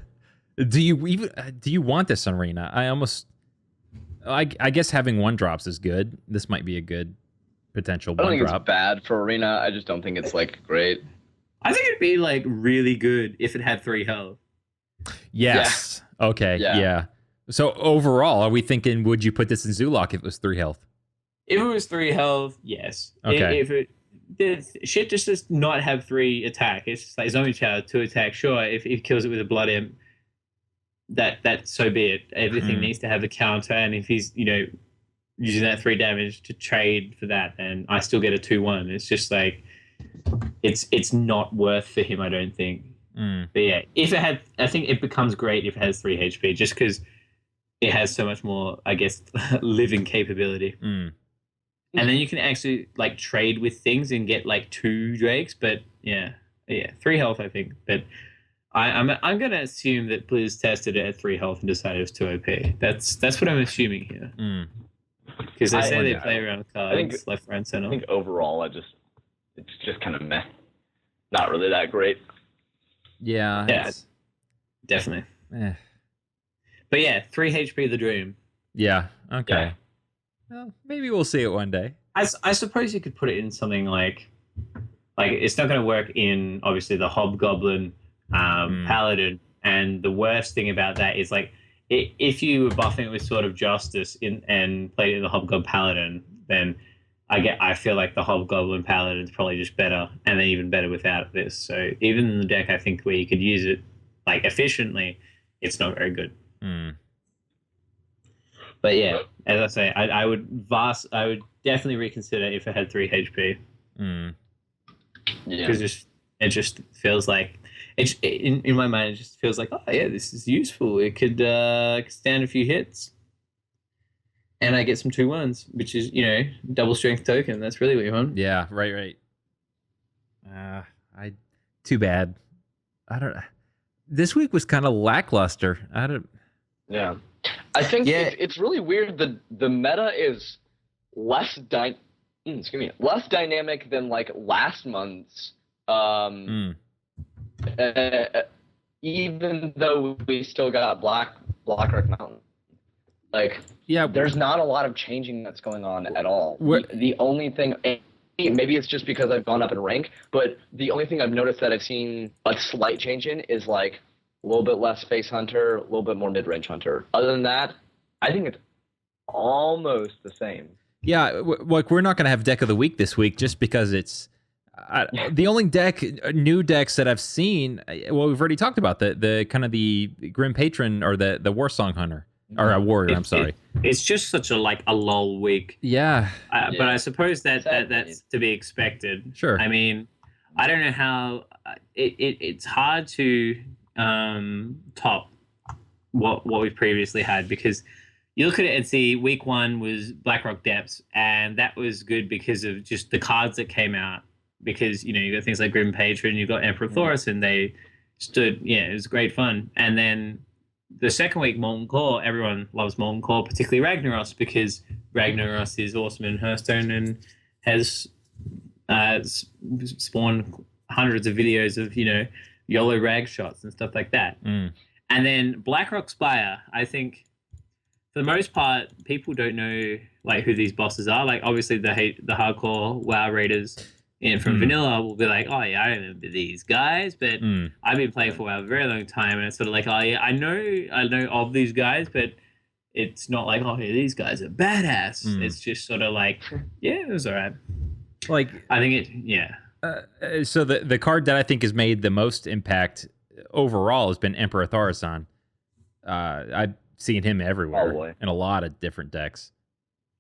Do you want this arena? I guess having 1-drops is good. This might be a good potential 1-drop. I don't think it's bad for arena. I just don't think it's like great. I think it'd be like really good if it had 3 health. Yes. Yeah. Okay. Yeah. So overall, are we thinking, would you put this in Zoolock if it was 3 health? If it was 3 health, yes. Okay. If it shit just does not have 3 attack, it's just like zombie child 2 attack. Sure, if it kills it with a blood imp, that so be it. Everything needs to have a counter, and if he's using that 3 damage to trade for that, then I still get a 2/1. It's just like it's not worth for him, I don't think. But yeah, I think it becomes great if it has 3 HP, just because it has so much more, I guess, living capability. And then you can actually like trade with things and get like 2 drakes. But yeah, 3 health, I think. But I'm gonna assume that Blizz tested it at 3 health and decided it was too OP. That's what I'm assuming here. Because they say they play around cards left, right, and center. I think overall, it's just kind of meh. Not really that great. Yeah. Definitely. Eh. But yeah, 3 HP the dream. Yeah. Okay. Yeah. Well, maybe we'll see it one day. I suppose you could put it in something like it's not going to work in obviously the Hobgoblin Paladin, and the worst thing about that is like if you were buffing it with Sword of Justice and played it in the Hobgoblin Paladin, then I feel like the Hobgoblin Paladin is probably just better, and then even better without this. So even in the deck, I think where you could use it like efficiently, it's not very good. But yeah, as I say, I would definitely reconsider if it had 3 HP. Yeah. Because it just feels like in my mind it just feels like, oh yeah, this is useful. It could stand a few hits, and I get some 2/1s, which is double strength token. That's really what you want. Yeah. Right. Too bad. I don't. This week was kind of lackluster. I don't. Yeah. I think it's really weird. The meta is less less dynamic than like last month's. Even though we still got Blackrock Mountain, like there's not a lot of changing that's going on at all. The only thing, maybe it's just because I've gone up in rank, but the only thing I've noticed that I've seen a slight change in is like a little bit less face hunter, a little bit more mid-range hunter. Other than that, I think it's almost the same. Yeah, like we're not going to have deck of the week this week just because it's the only new decks that I've seen. Well, we've already talked about the kind of the Grim Patron or the War Song Hunter or a Warrior. I'm sorry. It's just such a lull week. Yeah. But I suppose that's to be expected. Sure. I mean, I don't know how it's hard to top what we've previously had, because you look at it and see week 1 was Blackrock Depths, and that was good because of just the cards that came out. Because you got things like Grim Patron, you've got Emperor Thoris, and they stood. Yeah, it was great fun. And then the second week, Molten Core, everyone loves Molten Core, particularly Ragnaros, because Ragnaros is awesome in Hearthstone and has spawned hundreds of videos of YOLO rag shots and stuff like that. And then Blackrock Spire, I think, for the most part, people don't know who these bosses are. Like obviously the hardcore WoW raiders from vanilla will be like, oh yeah, I remember these guys, but I've been playing for a very long time, and it's sort of like, oh yeah, I know of these guys, but it's not like, oh yeah, these guys are badass. It's just sort of like, yeah, it was alright. Like I think so the card that I think has made the most impact overall has been Emperor Thaurissan. I've seen him everywhere in a lot of different decks.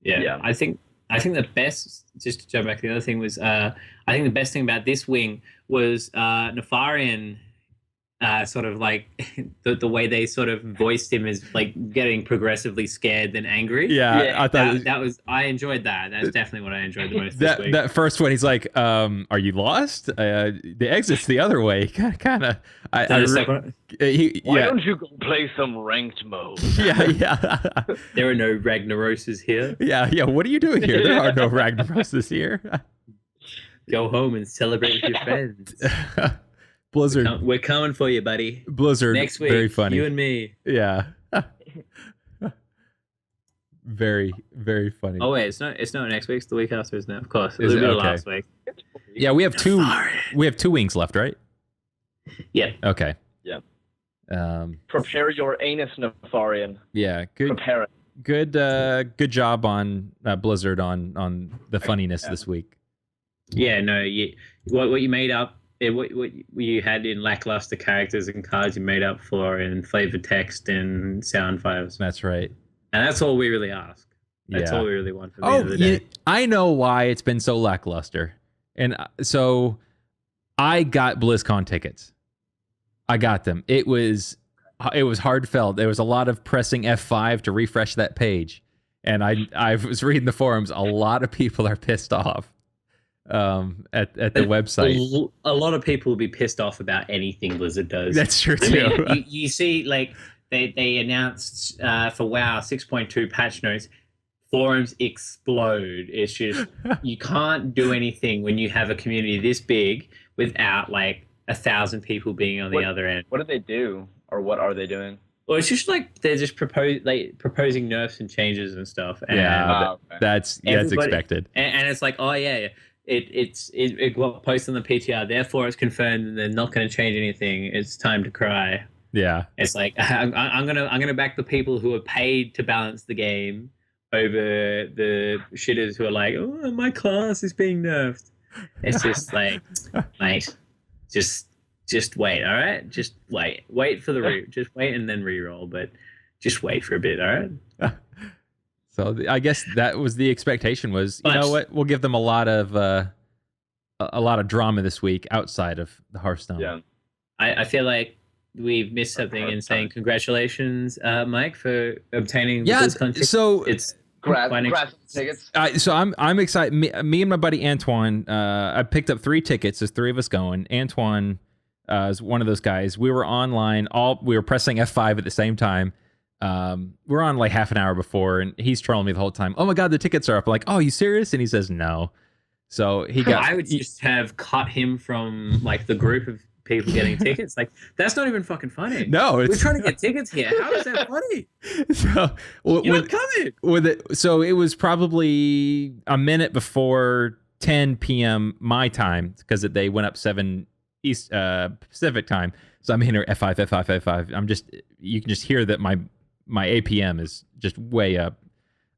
Yeah. I think the best, just to jump back, the other thing was, I think the best thing about this wing was Nefarian, sort of like the way they sort of voiced him as like getting progressively scared then angry. Yeah. I thought I enjoyed that. That's definitely what I enjoyed the most this week. That first one, he's like, are you lost? The exit's the other way. Kind of. Why don't you go play some ranked mode? Yeah. There are no Ragnaroses here. Yeah. What are you doing here? There are no Ragnaroses here. Go home and celebrate with your friends. Blizzard, we're coming for you, buddy. Blizzard, next week, very funny. You and me. Yeah. Very, very funny. Oh wait, it's not next week. It's the week after, isn't it? Of course, it was last week. Yeah, we have two wings left, right? Yeah. Okay. Yeah. Prepare your anus, Nefarian. Yeah. Good. Prepare it. Good job on Blizzard on the funniness this week. Yeah. No. What you made up. What you had in lackluster characters and cards, you made up for in flavored text and sound files. That's right. And that's all we really ask. That's all we really want for the end of the day. I know why it's been so lackluster. And so I got BlizzCon tickets. I got them. It was heartfelt. There was a lot of pressing F5 to refresh that page. And I was reading the forums. A lot of people are pissed off. At the website, a lot of people will be pissed off about anything Blizzard does. That's true too. I mean, you see, like they announced for WoW 6.2 patch notes, forums explode. It's just you can't do anything when you have a community this big without like 1,000 people being on the other end. What did they do? or what are they doing? Well, it's just like they're just proposing nerfs and changes and stuff. And that's expected. And it's like, oh yeah, it got posted on the PTR. Therefore, it's confirmed that they're not going to change anything. It's time to cry. Yeah, it's like I'm gonna back the people who are paid to balance the game over the shitters who are like, oh, my class is being nerfed. It's just like, mate, just wait, all right? Just wait for the just wait and then reroll, but just wait for a bit, all right? So I guess that was the expectation was, you know what? We'll give them a lot of drama this week outside of the Hearthstone. Yeah. I feel like we've missed something in saying congratulations, Mike, for obtaining this content. So it's grab tickets. So I'm excited. Me and my buddy Antoine, I picked up 3 tickets. There's 3 of us going. Antoine is one of those guys. We were online. We were pressing F5 at the same time. We're on like half an hour before, and he's trolling me the whole time. Oh my god, the tickets are up. I'm like, oh, you serious? And he says no. So I would just have cut him from like the group of people getting tickets. Like, that's not even fucking funny. No, we're trying to get tickets here. How is that funny? So you're not coming with it. So it was probably a minute before 10 p.m. my time because they went up 7 East Pacific time. So I'm here F5. You can just hear that my APM is just way up.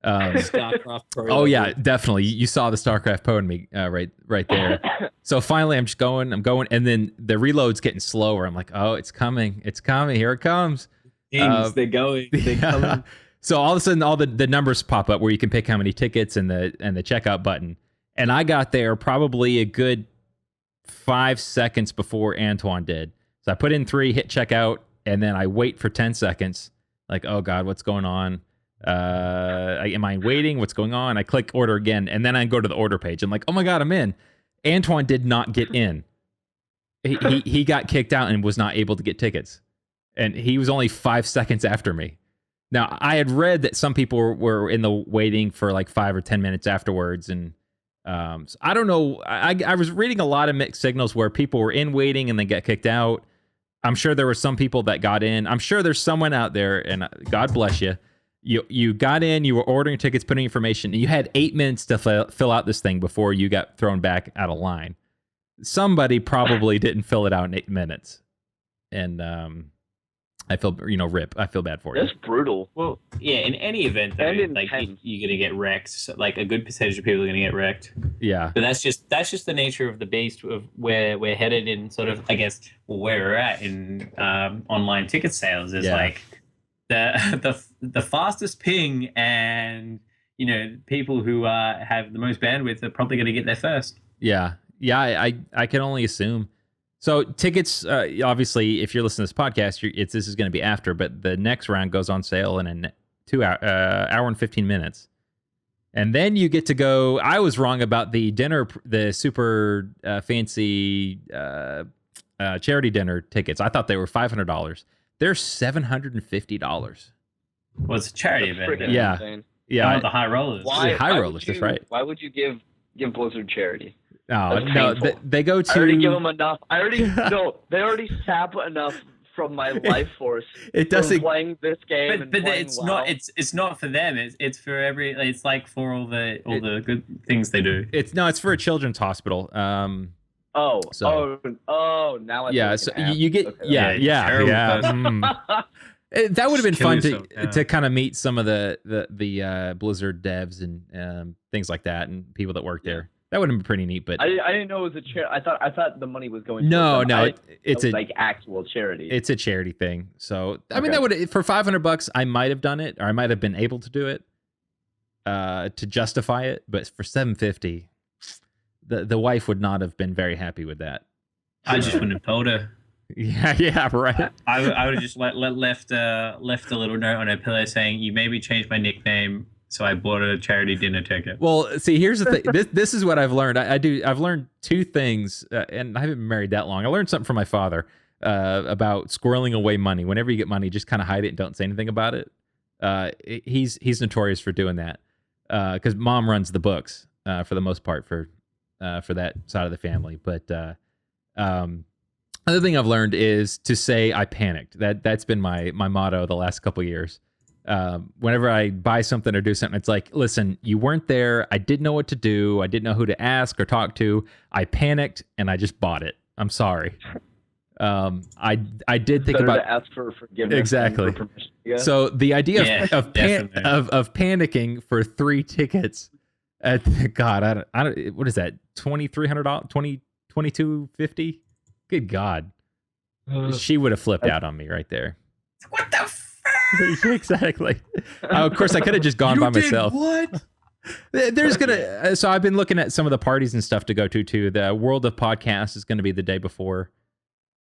StarCraft Pro. Oh yeah, definitely. You saw the StarCraft Pro in me right there. So finally, I'm going, and then the reload's getting slower. I'm like, oh, it's coming, here it comes. They're going, they're coming. So all of a sudden, all the numbers pop up where you can pick how many tickets and the checkout button. And I got there probably a good 5 seconds before Antoine did. So I put in 3, hit checkout, and then I wait for 10 seconds. Like, oh god, what's going on? Am I waiting? What's going on? I click order again, and then I go to the order page. I'm like, oh my god, I'm in. Antoine did not get in. He got kicked out and was not able to get tickets, and he was only 5 seconds after me. Now I had read that some people were in the waiting for like 5 or 10 minutes afterwards, and so I don't know. I was reading a lot of mixed signals where people were in waiting and then get kicked out. I'm sure there were some people that got in. I'm sure there's someone out there, and God bless you. You got in, you were ordering tickets, putting information, and you had 8 minutes to fill out this thing before you got thrown back out of line. Somebody probably didn't fill it out in 8 minutes. And I feel, rip. I feel bad for you. That's brutal. Well, yeah, in any event, though, you're going to get wrecked. So, like, a good percentage of people are going to get wrecked. Yeah. But that's just the nature of the beast of where we're headed in sort of, I guess, where we're at in online ticket sales is like the fastest ping, and people who have the most bandwidth are probably going to get there first. Yeah, I can only assume. So tickets, obviously, if you're listening to this podcast, this is going to be after, but the next round goes on sale in an hour and 15 minutes, and then you get to go. I was wrong about the dinner, the super fancy charity dinner tickets. I thought they were $500. They're $750. Well, it's a charity event. Yeah. Insane. Yeah. The high rollers. High rollers, that's right. Why would you give Blizzard charity? Oh, no, they go to... I already give them enough. They already sap enough from my life force. It doesn't... playing this game. But it's not. It's not for them. It's for every. It's like for all the good things they do. It's for a children's hospital. Now I you get that would have been fun to kind of meet some of the Blizzard devs and things like that and people that work there. That would have been pretty neat. But I didn't know it was a charity. I thought the money was going. No, it's like actual charity. It's a charity thing. So I mean, that would for $500, I might have done it, or I might have been able to do it to justify it. But for $750, the wife would not have been very happy with that. I just wouldn't have told her. Yeah, right. I would have just left a little note on her pillow saying, "You maybe changed my nickname, so I bought a charity dinner ticket." Well, see, here's the thing. This is what I've learned. I've learned 2 things, and I haven't been married that long. I learned something from my father about squirreling away money. Whenever you get money, just kind of hide it and don't say anything about it. He's notorious for doing that because mom runs the books for the most part for that side of the family. But Other thing I've learned is to say I panicked. That's been my motto the last couple of years. Whenever I buy something or do something, it's like, listen, you weren't there. I didn't know what to do. I didn't know who to ask or talk to. I panicked and I just bought it. I'm sorry. I did think about to ask for forgiveness. Exactly. And for permission, yeah. So the idea of definitely. panicking for 3 tickets at God, I don't what is that? $2,300, $22.50? Good God. She would have flipped out on me right there. What the fuck? Exactly. Of course, I could have just gone by myself. What? There's gonna. So I've been looking at some of the parties and stuff to go to too. The World of Podcasts is going to be the day before,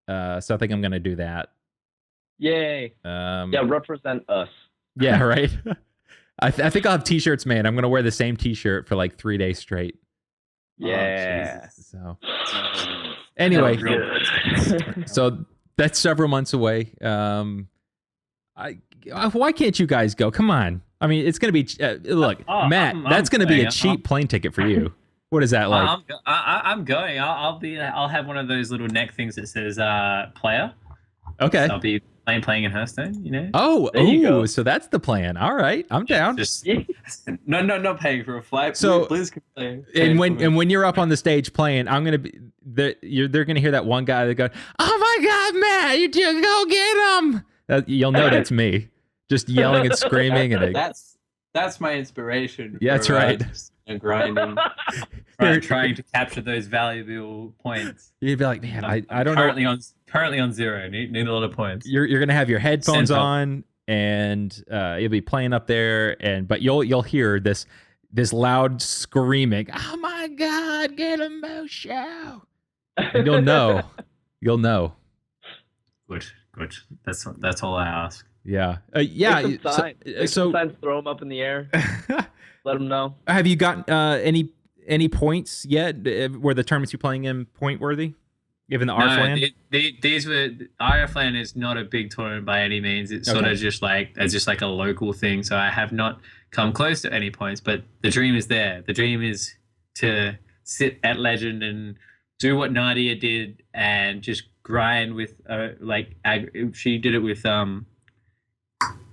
so I think I'm going to do that. Yay! Yeah, represent us. Yeah, right. I think I'll have T-shirts made. I'm going to wear the same T-shirt for like 3 days straight. Yeah. So anyway, so that's several months away. Why can't you guys go? Come on. I mean, it's going to be look, Matt. That's going to be a cheap plane ticket for you. What is that like? I'm going. I'll have one of those little neck things that says player. Okay. So I'll be playing in Hearthstone. You know. Oh, so that's the plan. All right, I'm down. Just not paying for a flight. So Blizz can play. And when you're up on the stage playing, I'm gonna be they're gonna hear that one guy that goes, "Oh my God, Matt, you two go get him!" You'll know that's me, just yelling and screaming and that's my inspiration. Yeah, that's right. Grinding, trying to capture those valuable points. You'd be like, man, I don't currently know. Currently on 0. Need a lot of points. You're gonna have your headphones on and you'll be playing up there, but you'll hear this loud screaming. Oh my God, get him, Moshe! And you'll know. Good. That's all I ask. Yeah. Yeah. Make some signs. Make some signs, throw them up in the air. Let them know. Have you gotten any points yet? Were the tournaments you're playing in point worthy? Given the RFLAN? These were RFLAN is not a big tournament by any means. It's sort of just like a local thing. So I have not come close to any points, but the dream is there. The dream is to sit at Legend and do what Nadia did and just grind with she did it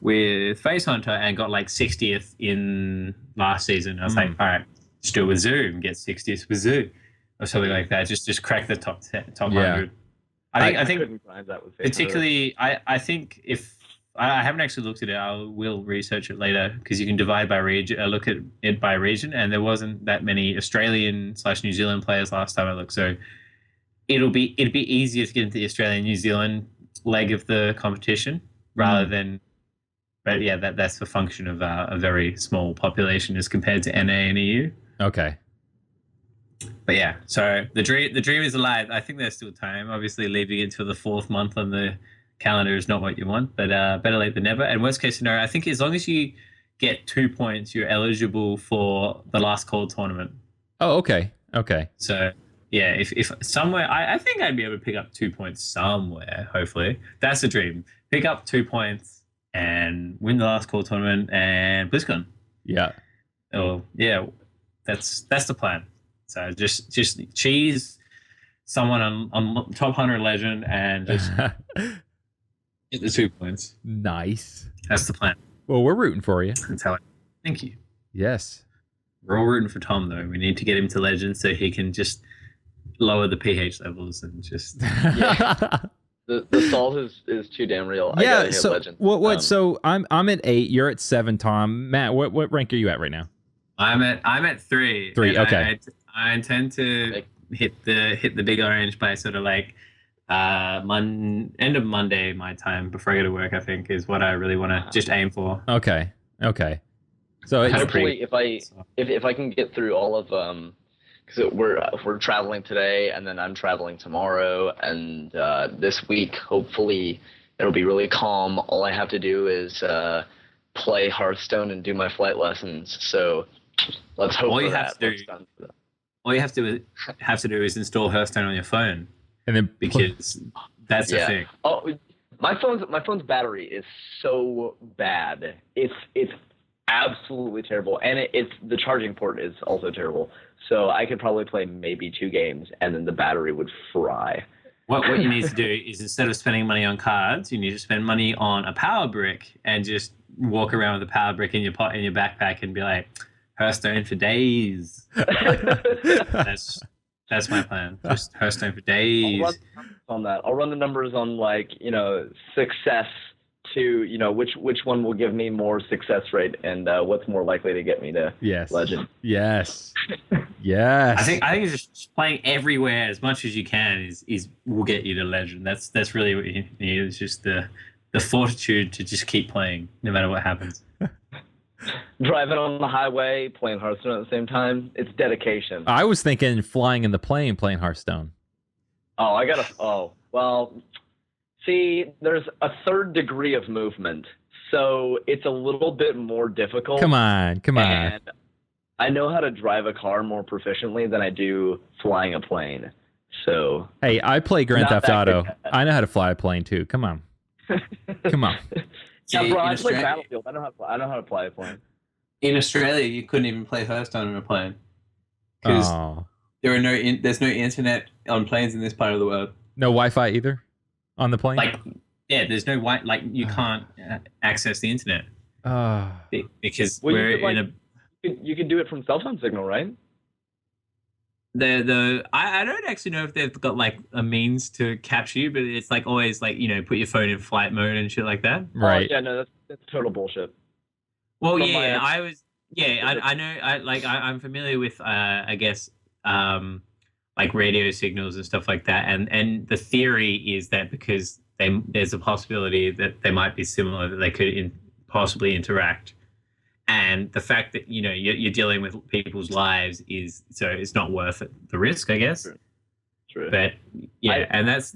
with Face Hunter and got like 60th in last season. I was like, all right, just do it with Zoo and get 60th with Zoo or something like that. Just crack the top 100. I think that with particularly I think if I haven't actually looked at it, I will research it later because you can divide by region. Look at it by region, and there wasn't that many Australian/New Zealand players last time I looked. So it'd be easier to get into the Australian-New Zealand leg of the competition rather than. But yeah, that's the function of a very small population as compared to NA and EU. Okay. But yeah, so the dream is alive. I think there's still time. Obviously, leaving it till the 4th month on the calendar is not what you want, but better late than never. And worst case scenario, I think as long as you get 2 points, you're eligible for the last call tournament. Oh, okay. So yeah, if somewhere, I think I'd be able to pick up 2 points somewhere. Hopefully, that's the dream. Pick up 2 points and win the last call tournament and BlizzCon. Yeah. Oh yeah, that's the plan. So just cheese someone on top 100 Legend and just get the 2 points. Nice. That's the plan. Well, we're rooting for you. That's how thank you. Yes. We're all rooting for Tom though. We need to get him to Legend so he can just lower the pH levels and just The salt is too damn real. Yeah. So Legend. What? So I'm at 8. You're at 7. Tom, Matt, what rank are you at right now? I'm at 3. 3. Okay. I intend to hit the big orange by sort of like end of Monday my time before I go to work. I think is what I really want to just aim for. Okay. So hopefully, if I can get through all of because we're traveling today and then I'm traveling tomorrow and this week hopefully it'll be really calm. All I have to do is play Hearthstone and do my flight lessons. So let's hope all for you that. All you have to do is install Hearthstone on your phone, and then because that's the thing. Oh, my phone's battery is so bad. It's absolutely terrible, and it's the charging port is also terrible. So I could probably play maybe 2 games, and then the battery would fry. What you need to do is instead of spending money on cards, you need to spend money on a power brick and just walk around with a power brick in your backpack and be like, Hearthstone for days. That's my plan. Just Hearthstone for days. I'll run the numbers on like, success to, which one will give me more success rate and what's more likely to get me to legend. Yes. Yes. I think it's just playing everywhere as much as you can is will get you to legend. That's really what you need. It's just the fortitude to just keep playing no matter what happens. Driving on the highway, playing Hearthstone at the same time, it's dedication. I was thinking flying in the plane, playing Hearthstone. See, there's a third degree of movement, so it's a little bit more difficult. Come on. And I know how to drive a car more proficiently than I do flying a plane. So hey, I play Grand Theft Auto. I know how to fly a plane too. Come on. Yeah, bro, I play Battlefield. I know how to fly a plane. In Australia, you couldn't even play Hearthstone on a plane because there's no internet on planes in this part of the world. No Wi-Fi either on the plane. There's no you can't access the internet because you can do it from cell phone signal, right? I don't actually know if they've got like a means to capture you, but it's like always like put your phone in flight mode and shit like that. Right. Yeah, no, that's total bullshit. Well, I know. I'm familiar with I guess like radio signals and stuff like that, and the theory is that because there's a possibility that they might be similar, that they could possibly interact. And the fact that you're dealing with people's lives so it's not worth it, the risk, I guess. True. But and that's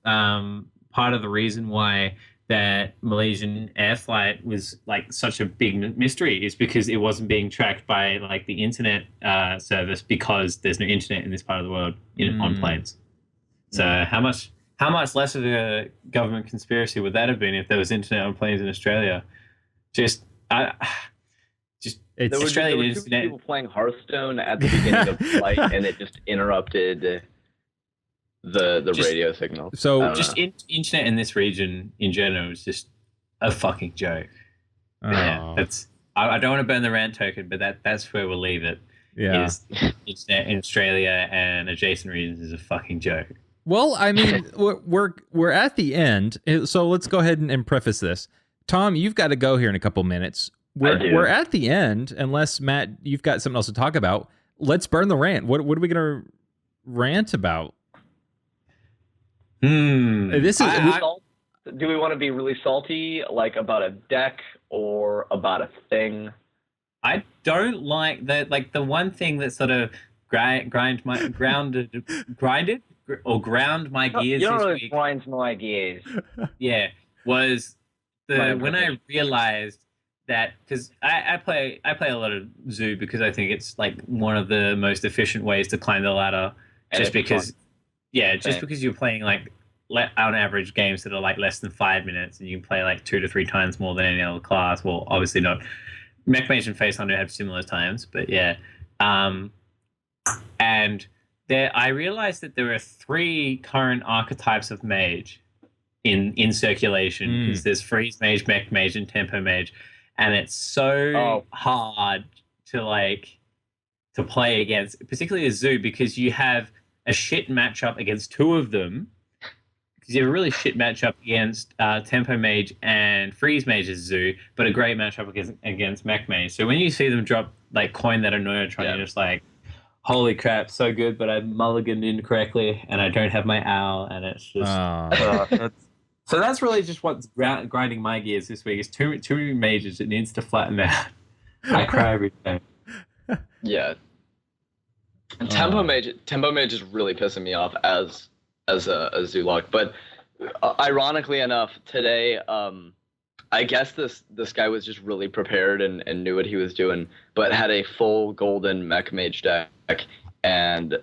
part of the reason why that Malaysian air flight was like such a big mystery, is because it wasn't being tracked by like the internet service, because there's no internet in this part of the world on planes. So how much less of a government conspiracy would that have been if there was internet on planes in Australia? There were two people playing Hearthstone at the beginning of the flight, and it just interrupted the radio signal. So internet in this region in general is just a fucking joke. Yeah, that's. I don't want to burn the rant token, but that's where we'll leave it. Yeah, internet in Australia and adjacent regions is a fucking joke. Well, I mean, we're at the end, so let's go ahead and preface this. Tom, you've got to go here in a couple minutes. We're at the end, unless Matt, you've got something else to talk about. Let's burn the rant. What are we gonna rant about? This is. Do we want to be really salty, like about a deck or about a thing? I don't like that. Like the one thing that sort of ground my gears. You don't this really week, grind my gears. Yeah, was when I realized that, because I play a lot of Zoo because I think it's like one of the most efficient ways to climb the ladder. Just because you're playing like on average games that are like less than 5 minutes, and you can play like 2 to 3 times more than any other class. Well, obviously not. Mech Mage and Face Hunter have similar times, but yeah. And I realized that there are 3 current archetypes of mage in circulation, because there's Freeze Mage, Mech Mage, and Tempo Mage. And it's so hard to play against, particularly a Zoo, because you have a shit matchup against 2 of them. Because you have a really shit matchup against Tempo Mage and Freeze Mage as Zoo, but a great matchup against Mech Mage. So when you see them drop like coin that Inertron, you're just like, holy crap, so good, but I mulliganed incorrectly and I don't have my owl, and it's just so that's really just what's grinding my gears this week, is too many mages. It needs to flatten out. I cry every time. Yeah. And Tempo Mage is really pissing me off as a Zoolock. But ironically enough, today, I guess this guy was just really prepared and knew what he was doing, but had a full golden Mech Mage deck, and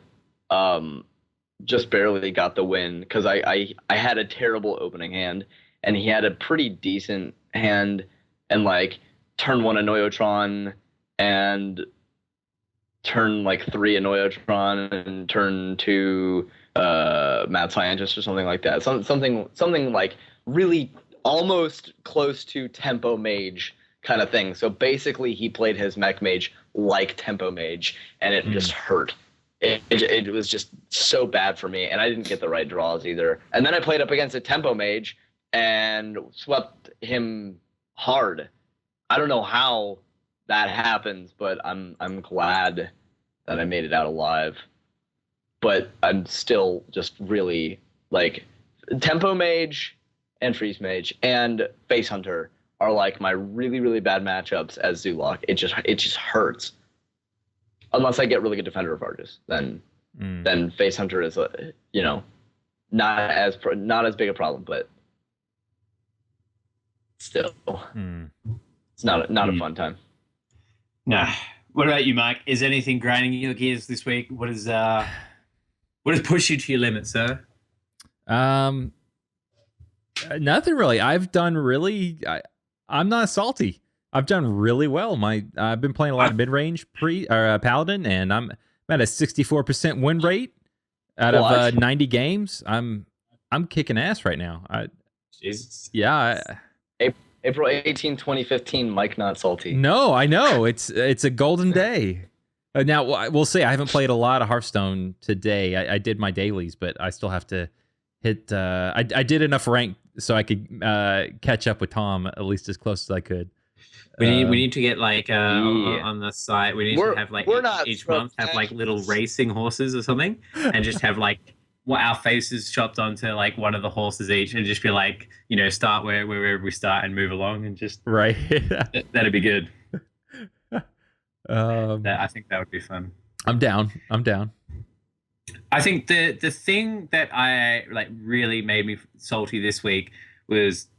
just barely got the win, because I had a terrible opening hand, and he had a pretty decent hand, and like turn 1 a Noyotron, and turn like 3 Annoyotron and turn 2 Mad Scientist or something like that. Something like really almost close to Tempo Mage kind of thing. So basically he played his Mech Mage like Tempo Mage, and it just hurt. It was just so bad for me, and I didn't get the right draws either. And then I played up against a Tempo Mage and swept him hard. I don't know how that happens, but I'm glad that I made it out alive. But I'm still just really like Tempo Mage and Freeze Mage and Face Hunter are like my really, really bad matchups as Zoolock. It just hurts. Unless I get really good Defender of Argus, then Face Hunter is not as big a problem, but still, it's not a fun time. Nah. What about you, Mike? Is anything grinding your gears this week? What has pushed you to your limit, sir? Nothing really. I've done really. I'm not salty. I've done really well. I've been playing a lot of mid-range Paladin, and I'm at a 64% win rate out of 90 games. I'm kicking ass right now. Jesus. Yeah. April 18, 2015, Mike not salty. No, I know. It's a golden day. Now, we'll see. I haven't played a lot of Hearthstone today. I did my dailies, but I still have to hit... I did enough rank so I could catch up with Tom at least as close as I could. We need to get like on the site. We need to have like each month have like little racing horses or something, and just have like our faces chopped onto like one of the horses each, and just be like, start wherever we start and move along, and just right. That'd be good. I think that would be fun. I'm down. I think the thing that I like really made me salty this week was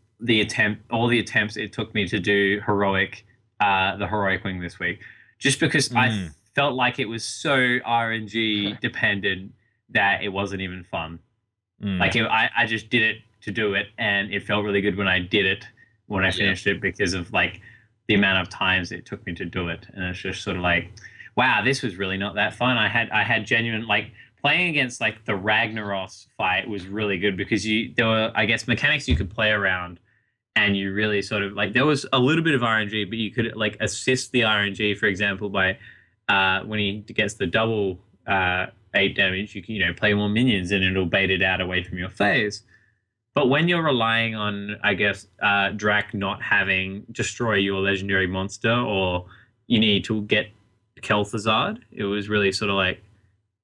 all the attempts it took me to do the heroic wing this week, just because I felt like it was so RNG dependent that it wasn't even fun. Like I just did it to do it, and it felt really good when I did it, when I finished it, because of like the amount of times it took me to do it. And it's just sort of like, wow, this was really not that fun. I had genuine, like, playing against like the Ragnaros fight was really good because there were, I guess, mechanics you could play around, and you really sort of like, there was a little bit of RNG, but you could like assist the RNG, for example, by when he gets the double 8 damage, you can play more minions and it'll bait it out away from your phase. But when you're relying on, I guess, Drac not having destroy your legendary monster, or you need to get Kel'Thuzad, it was really sort of like,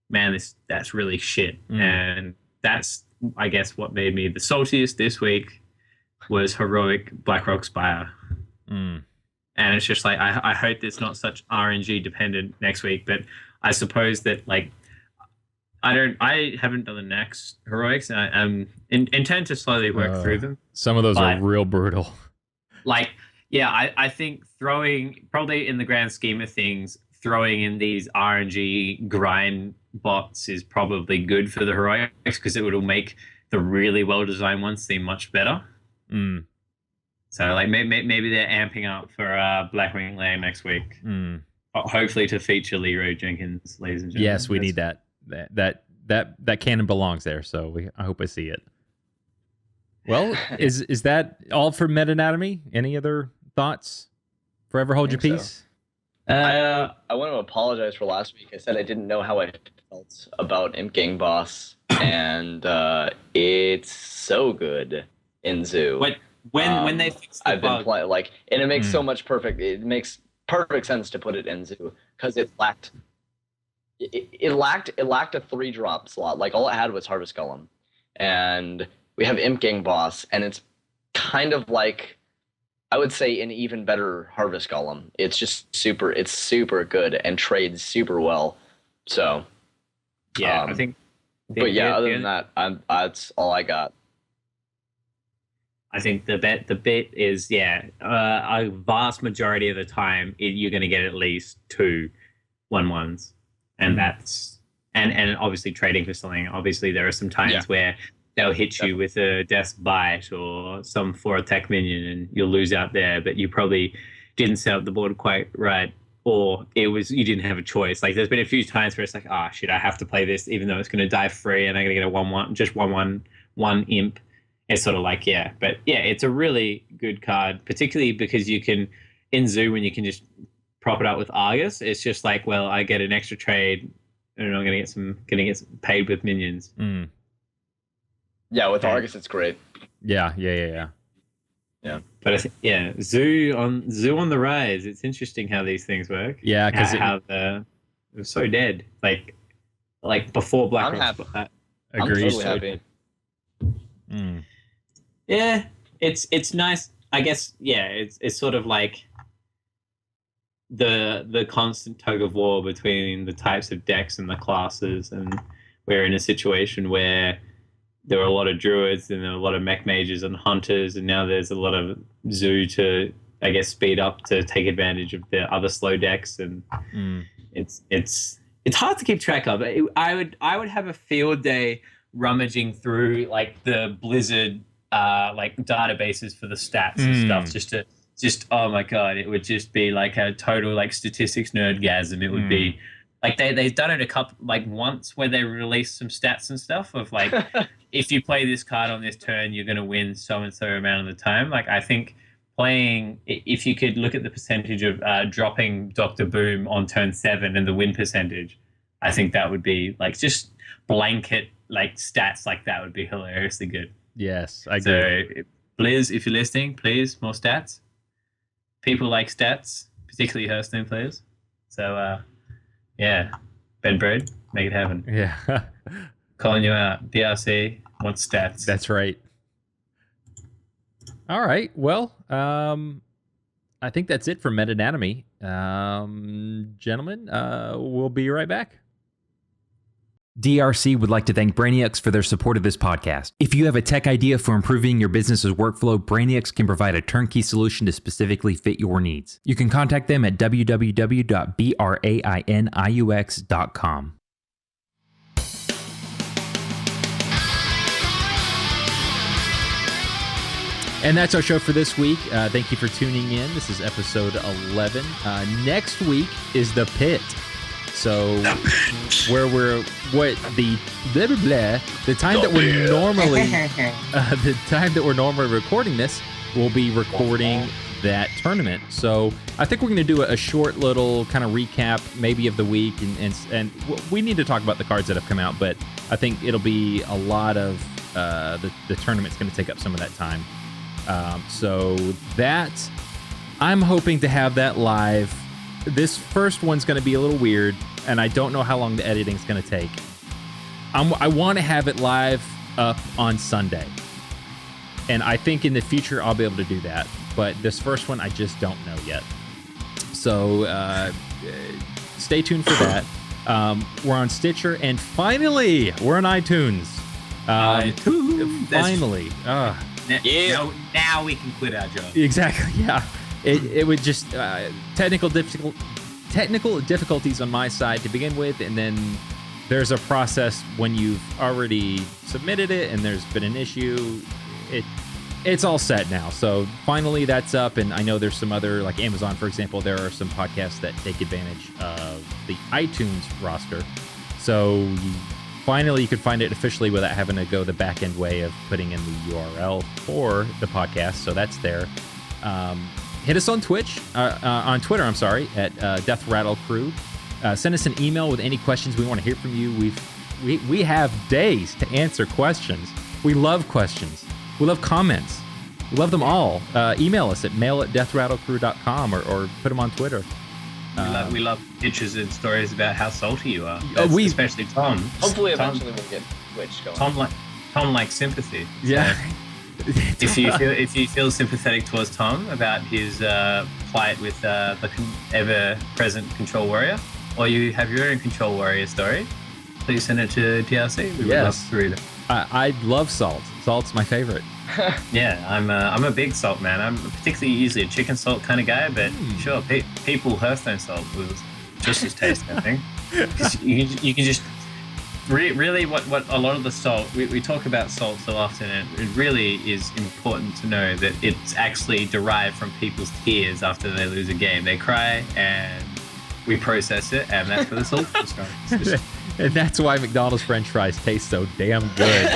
man, that's really shit. And that's, I guess, what made me the saltiest this week was heroic Blackrock Spire. And it's just like, I hope it's not such RNG dependent next week, but I suppose that like I haven't done the next heroics, and I intend to slowly work through them. Some of those are real brutal. Like, yeah, I think throwing, probably in the grand scheme of things, throwing in these RNG grind bots is probably good for the heroics, because it will make the really well designed ones seem much better. So like maybe they're amping up for Blackwing Lair next week. Hopefully to feature Leroy Jenkins, ladies and gentlemen. Yes, we need that. That cannon belongs there, so I hope I see it. Well, is that all for Meta Anatomy? Any other thoughts? Forever hold your peace. So. I want to apologize for last week. I said I didn't know how I felt about Imp Gang Boss, and it's so good in Zoo. When they fix the I've been playing like, and it makes so much it makes perfect sense to put it in Zoo, because it lacked a 3-drop slot. Like, all it had was Harvest Golem, and we have Imp Gang Boss, and it's kind of like, I would say, an even better Harvest Golem. It's just super good and trades super well. So yeah, I think. But yeah, other than that, that's all I got. I think the bet is a vast majority of the time you're going to get at least 2 1/1s, and that's and obviously trading for something. Obviously, there are some times where they'll hit you with a Death's Bite or some 4 attack minion, and you'll lose out there. But you probably didn't set up the board quite right, or you didn't have a choice. Like there's been a few times where it's like, shit, I have to play this even though it's going to die free and I'm going to get a 1/1, just one imp. It's sort of like, but it's a really good card, particularly because you can, in Zoo, when you can just prop it up with Argus, it's just like, well, I get an extra trade and I'm going to get paid with minions. Mm. Yeah, with Argus, it's great. Yeah. But I think, Zoo on the rise. It's interesting how these things work. Yeah, because it was so dead. Like before Black Rocks. Agreed. I'm totally happy. Mm. Yeah, it's nice. I guess it's sort of like the constant tug of war between the types of decks and the classes, and we're in a situation where there were a lot of druids and there were a lot of mech mages and hunters, and now there's a lot of Zoo to, I guess, speed up to take advantage of the other slow decks, and it's hard to keep track of. I would have a field day rummaging through like the Blizzard like databases for the stats and stuff, just oh my god, it would just be like a total like statistics nerdgasm. It would be like they've done it once where they released some stats and stuff of like if you play this card on this turn you're going to win so and so amount of the time. Like I think playing, if you could look at the percentage of dropping Dr. Boom on turn 7 and the win percentage, I think that would be like just blanket like stats like that would be hilariously good. Yes, I agree. So Blizz, if you're listening, please, more stats. People like stats, particularly Hearthstone players. So Bedbird, make it happen. Yeah. Calling you out. DRC wants stats. That's right. All right. Well, I think that's it for Meta-Anatomy. Gentlemen, we'll be right back. DRC would like to thank Brainiacs for their support of this podcast. If you have a tech idea for improving your business's workflow, Brainiacs can provide a turnkey solution to specifically fit your needs. You can contact them at www.brainiux.com. And that's our show for this week. Thank you for tuning in. This is episode 11. Next week is the Pit. So where we're the time that we're normally recording this, we'll be recording that tournament. So I think we're going to do a short little kind of recap maybe of the week, and we need to talk about the cards that have come out, but I think it'll be a lot of the tournament's going to take up some of that time. So that I'm hoping to have that live. This first one's going to be a little weird, and I don't know how long the editing's going to take. I want to have it live up on Sunday, and I think in the future I'll be able to do that. But this first one, I just don't know yet. So stay tuned for that. We're on Stitcher, and finally, we're on iTunes. Finally. Now we can quit our job. Exactly, yeah. It would just technical difficulties on my side to begin with, and then there's a process when you've already submitted it and there's been an issue. It's all set now. So finally that's up, and I know there's some other, like Amazon, for example, there are some podcasts that take advantage of the iTunes roster. So finally you can find it officially without having to go the back end way of putting in the URL for the podcast. So that's there. Hit us on Twitter, at Death Rattle Crew. Send us an email with any questions. We want to hear from you. We have days to answer questions. We love questions. We love comments. We love them all. Email us at mail@deathrattlecrew.com or put them on Twitter. We love pictures and stories about how salty you are. Especially Tom. Hopefully, eventually we'll get Twitch going. Tom likes sympathy. Yeah. So if you feel sympathetic towards Tom about his plight with the ever-present Control Warrior, or you have your own Control Warrior story, please send it to DRC. We would love to read it. I love salt. Salt's my favorite. Yeah, I'm a big salt man. I'm particularly usually a chicken salt kind of guy, but sure, people Hearthstone salt was just as tasty, I think. 'Cause you can just really what a lot of the salt, we talk about salt so often, and it really is important to know that it's actually derived from people's tears after they lose a game. They cry, and we process it, and that's where the salt comes from. And that's why McDonald's French fries taste so damn good.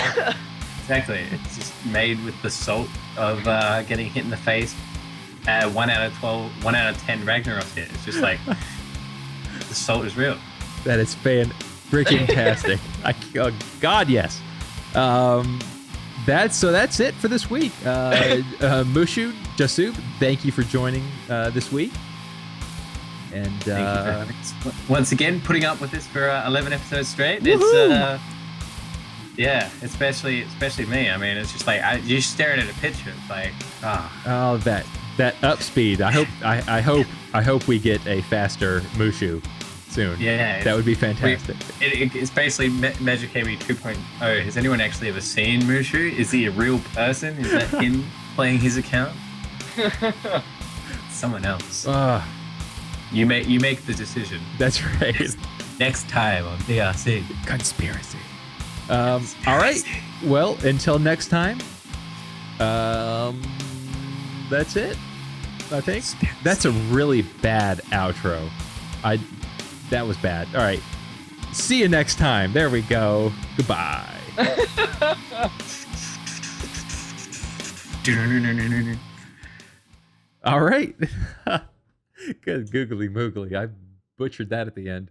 Exactly. It's just made with the salt of getting hit in the face. 1 out of 12, 1 out of 10 Ragnarok hit. It's just like the salt is real. That is freaking-tastic. Oh, God, yes. That's it for this week. Mushu, Jasup, thank you for joining this week. And Thank you very much. Once again, putting up with this for 11 episodes straight. It's especially me. I mean, it's just like you're staring at a picture. It's like oh, that up speed. I hope we get a faster Mushu soon. Yeah, that would be fantastic. It's basically Magic KB 2.0. Has anyone actually ever seen Mushu? Is he a real person? Is that him playing his account? Someone else. You make the decision. That's right. Next time on DRC. Conspiracy. All right. Well, until next time. That's it. I think that's a really bad outro. That was bad. All right. See you next time. There we go. Goodbye. All right. Good googly moogly. I butchered that at the end.